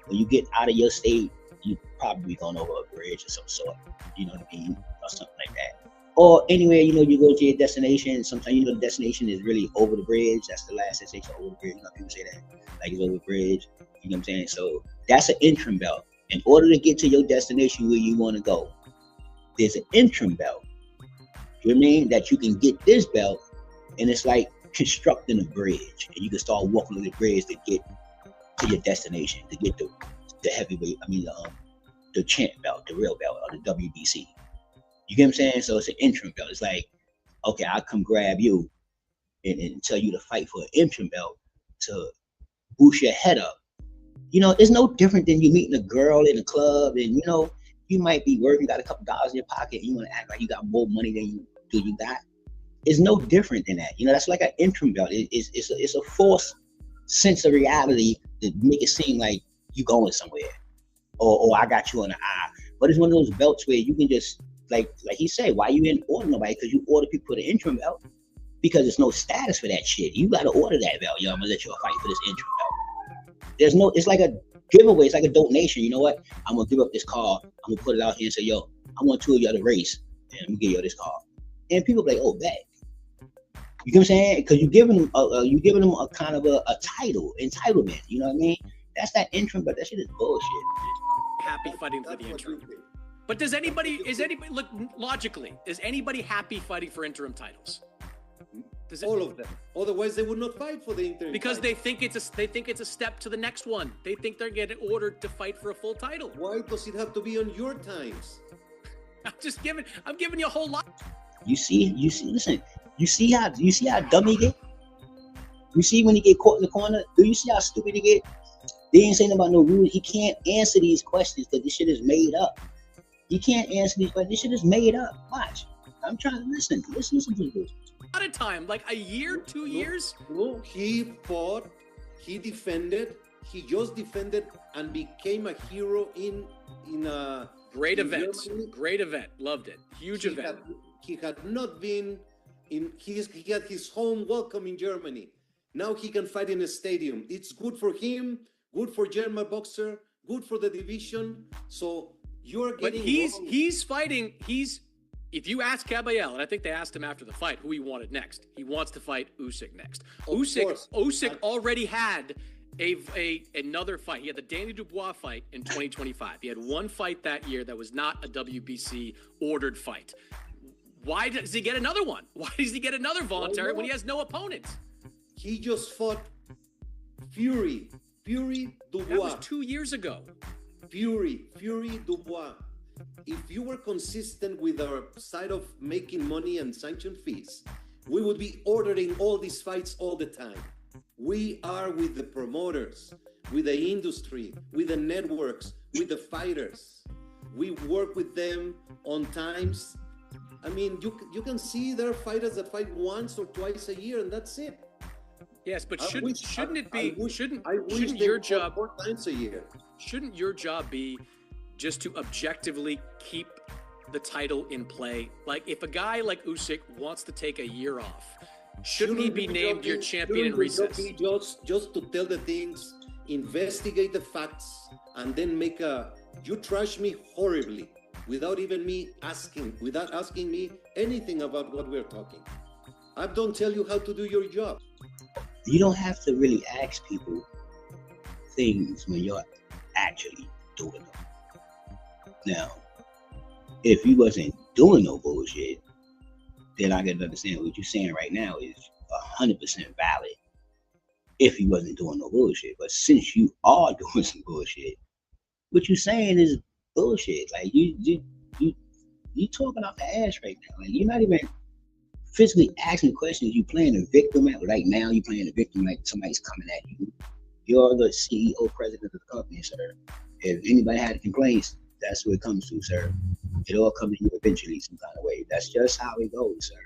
A: when you get out of your state, you probably going over a bridge of some sort. You know what I mean? Or something like that. Or anywhere, you know, you go to your destination. Sometimes, you know, the destination is really over the bridge. That's the last sensation, over the bridge. You know, people say that, like it's over the bridge. You know what I'm saying? So that's an interim belt. In order to get to your destination where you want to go, there's an interim belt. You know what I mean? That you can get this belt, and it's like constructing a bridge, and you can start walking on the bridge to get to your destination, to get the heavyweight. I mean, the champ belt, the real belt, or the WBC. You get what I'm saying? So it's an interim belt. It's like, okay, I'll come grab you and tell you to fight for an interim belt to boost your head up. You know, it's no different than you meeting a girl in a club, and you know, you might be working, got a couple dollars in your pocket, and you want to act like you got more money than you got. It's no different than that. You know, that's like an interim belt. It's a false sense of reality to make it seem like you going somewhere, or I got you on the eye. But it's one of those belts where you can just, like he said, why you didn't order nobody? Because you order people for the interim belt, because there's no status for that shit. You got to order that belt. Yo, I'm gonna let you fight for this interim belt. There's no, it's like a giveaway. It's like a donation. You know what? I'm gonna give up this car. I'm gonna put it out here and say, yo, I want two of you to race, and I'm gonna give you this car. And people be like, oh, bet. You know what I'm saying? Because you're giving them a kind of a entitlement. You know what I mean? That's that interim, but that shit is bullshit.
B: Happy fighting for the interim. But is anybody look logically? Is anybody happy fighting for interim titles?
C: All of them. Otherwise, they would not fight for the interim.
B: Because
C: title.
B: they think it's a step to the next one. They think they're getting ordered to fight for a full title.
C: Why does it have to be on your times?
B: I'm giving you a whole lot.
A: You see, listen. You see how dumb he get? You see when he get caught in the corner? Do you see how stupid he get? They ain't saying about no rules. He can't answer these questions because this shit is made up. He can't answer these questions. This shit is made up. Watch. I'm trying to listen. Let's listen to this.
B: At a time, like a year, 2 years.
C: No, he fought. He defended. He just defended and became a hero in a
B: great event. Great event. Loved it. Huge event.
C: He had not been in. He had his home welcome in Germany. Now he can fight in a stadium. It's good for him. Good for German boxer. Good for the division. So you're getting.
B: But he's fighting. If you ask Caballel, and I think they asked him after the fight who he wanted next, he wants to fight Usyk next. Usyk already had another fight. He had the Danny Dubois fight in 2025. He had one fight that year that was not a WBC ordered fight. Why does he get another one? Why does he get another voluntary when he has no opponents?
C: He just fought Fury Dubois.
B: That was 2 years ago.
C: Fury Dubois. If you were consistent with our side of making money and sanction fees, we would be ordering all these fights all the time. We are with the promoters, with the industry, with the networks, with the fighters. We work with them on times. I mean, you can see there are fighters that fight once or twice a year, and that's it.
B: Yes, but shouldn't your job
C: 4 times a year?
B: Shouldn't your job be just to objectively keep the title in play? Like, if a guy like Usyk wants to take a year off, shouldn't he be named your champion in recess?
C: Just to tell the things, investigate the facts, and then you trash me horribly without asking me anything about what we're talking. I don't tell you how to do your job.
A: You don't have to really ask people things when you're actually doing them. Now, if you wasn't doing no bullshit, then I can understand what you're saying right now is 100% valid. If you wasn't doing no bullshit, but since you are doing some bullshit, what you're saying is bullshit. Like you talking off the ass right now. Like you're not even physically asking questions. You playing a victim right now. You playing a victim like somebody's coming at you. You're the CEO, president of the company, sir. If anybody had complaints, that's what it comes to, sir. It all comes to you eventually, some kind of way. That's just how it goes, sir.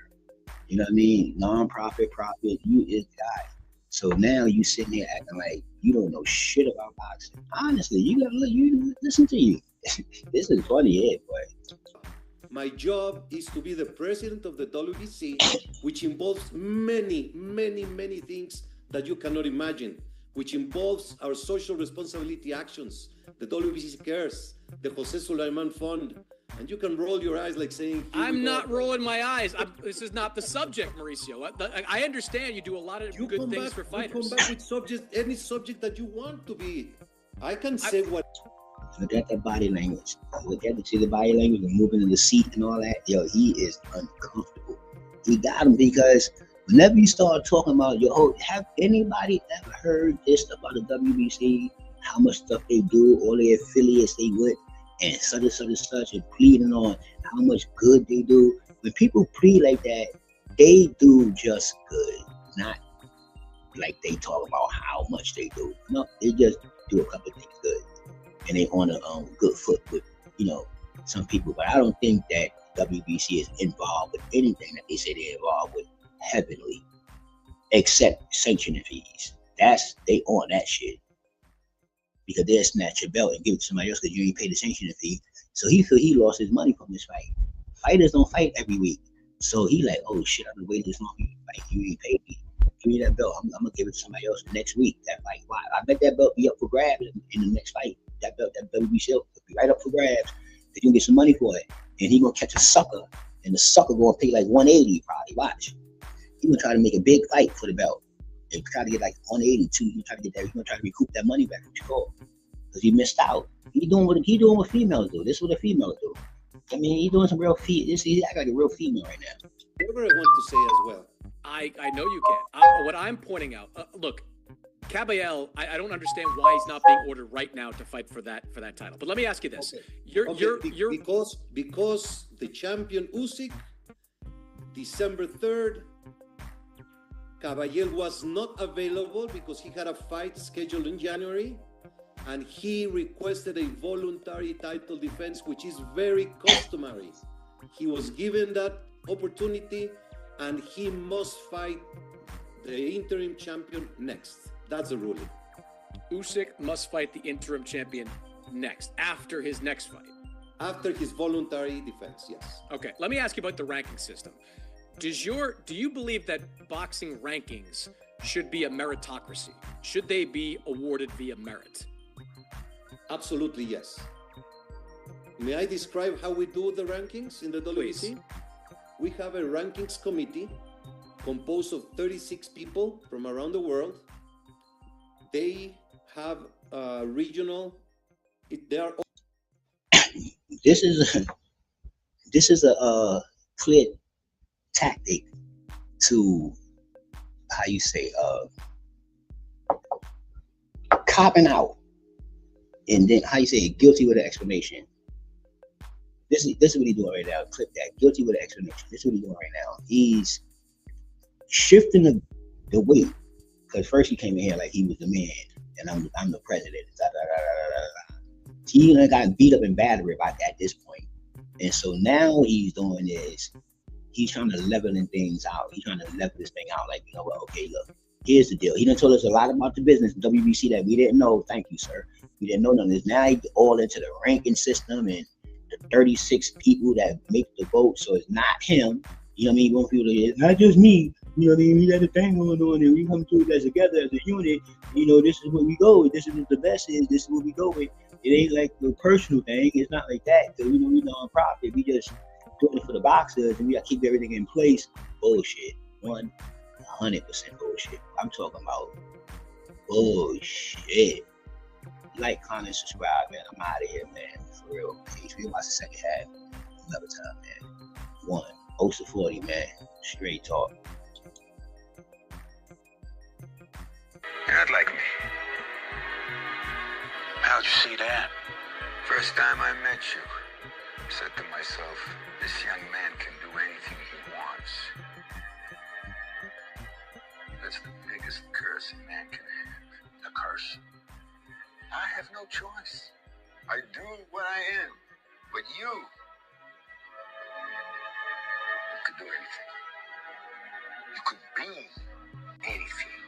A: You know what I mean? Non-profit, profit. You is guy. So now you sitting here acting like you don't know shit about boxing. Honestly, you listen to you. This is funny, boy.
C: My job is to be the president of the WBC, which involves many, many, many things that you cannot imagine, which involves our social responsibility actions, the WBC Cares, the Jose Sulaiman Fund, and you can roll your eyes like saying,
B: I'm not rolling my eyes. This is not the subject, Mauricio. I understand you do a lot of good things for fighters.
C: You come back with any subject that you want to be. I can say what.
A: Look at that body language. Look at the body language and moving in the seat and all that. Yo, he is uncomfortable. He got him because whenever you start talking about have anybody ever heard this about the WBC? How much stuff they do, all the affiliates they with, and such and such and such, and pleading on how much good they do. When people plead like that, they do just good, not like they talk about how much they do. No, they just do a couple of things good, and they on a good foot with some people. But I don't think that WBC is involved with anything that they say they're involved with heavily, except sanctioning fees. They on that shit. Because they'll snatch your belt and give it to somebody else because you ain't paid the sanctioning fee. So he feel he lost his money from this fight. Fighters don't fight every week. So he like, oh shit, I've been waiting this long for you to fight. You ain't paid me. Give me that belt. I'm gonna give it to somebody else next week. That fight. Why? I bet that belt be up for grabs in the next fight. That belt will be right up for grabs. They gonna get some money for it. And he gonna catch a sucker. And the sucker gonna pay like 180 probably. Watch. He gonna try to make a big fight for the belt. And try to get like 182. He's gonna try to recoup that money back because he missed out. He doing what females do. This is what a female do. I mean, he's doing some real he act like a real female right now.
C: Whatever I want to say as well.
B: I know you can. What I'm pointing out, look, Caballel, I don't understand why he's not being ordered right now to fight for that title. But let me ask you this:
C: because the champion Usyk, December 3rd. Caballel was not available because he had a fight scheduled in January, and he requested a voluntary title defense, which is very customary. He was given that opportunity, and he must fight the interim champion next. That's the ruling.
B: Usyk must fight the interim champion next, after his next fight.
C: After his voluntary defense, yes.
B: Okay, let me ask you about the ranking system. Do you believe that boxing rankings should be a meritocracy? Should they be awarded via merit?
C: Absolutely, yes. May I describe how we do the rankings in the WBC?
B: Please.
C: We have a rankings committee composed of 36 people from around the world. They have regional. They are.
A: This is a clear tactic to copping out, and then guilty with an explanation. This is what he's doing right now. Clip that. Guilty with an explanation. This is what he's doing right now. He's shifting the weight, because first he came in here like he was the man and I'm the president. He got beat up and battered about that at this point. And so now he's doing is he's trying to leveling things out. He's trying to level this thing out. Like, okay, look, here's the deal. He done told us a lot about the business, WBC, that we didn't know. Thank you, sir. We didn't know none of this. Now he's all into the ranking system and the 36 people that make the vote. So it's not him. You know what I mean? You want people to, it's not just me. You know what I mean? We got a thing going on and we come to it together as a unit. This is what we go with. This is what the best is. This is what we go with. It ain't like the personal thing. It's not like that. Because, we non-profit. We just doing it for the boxers and we got to keep everything in place. Bullshit. 100% bullshit. I'm talking about bullshit. Like, comment, subscribe, man. I'm out of here, man. For real. Peace. We watch the second half another time, man. 1. 0-40, man. Straight talk.
D: You're not like me. How'd you see that? First time I met you, I said to myself, this young man can do anything he wants. That's the biggest curse a man can have. A curse. I have no choice. I do what I am. But you could do anything. You could be anything.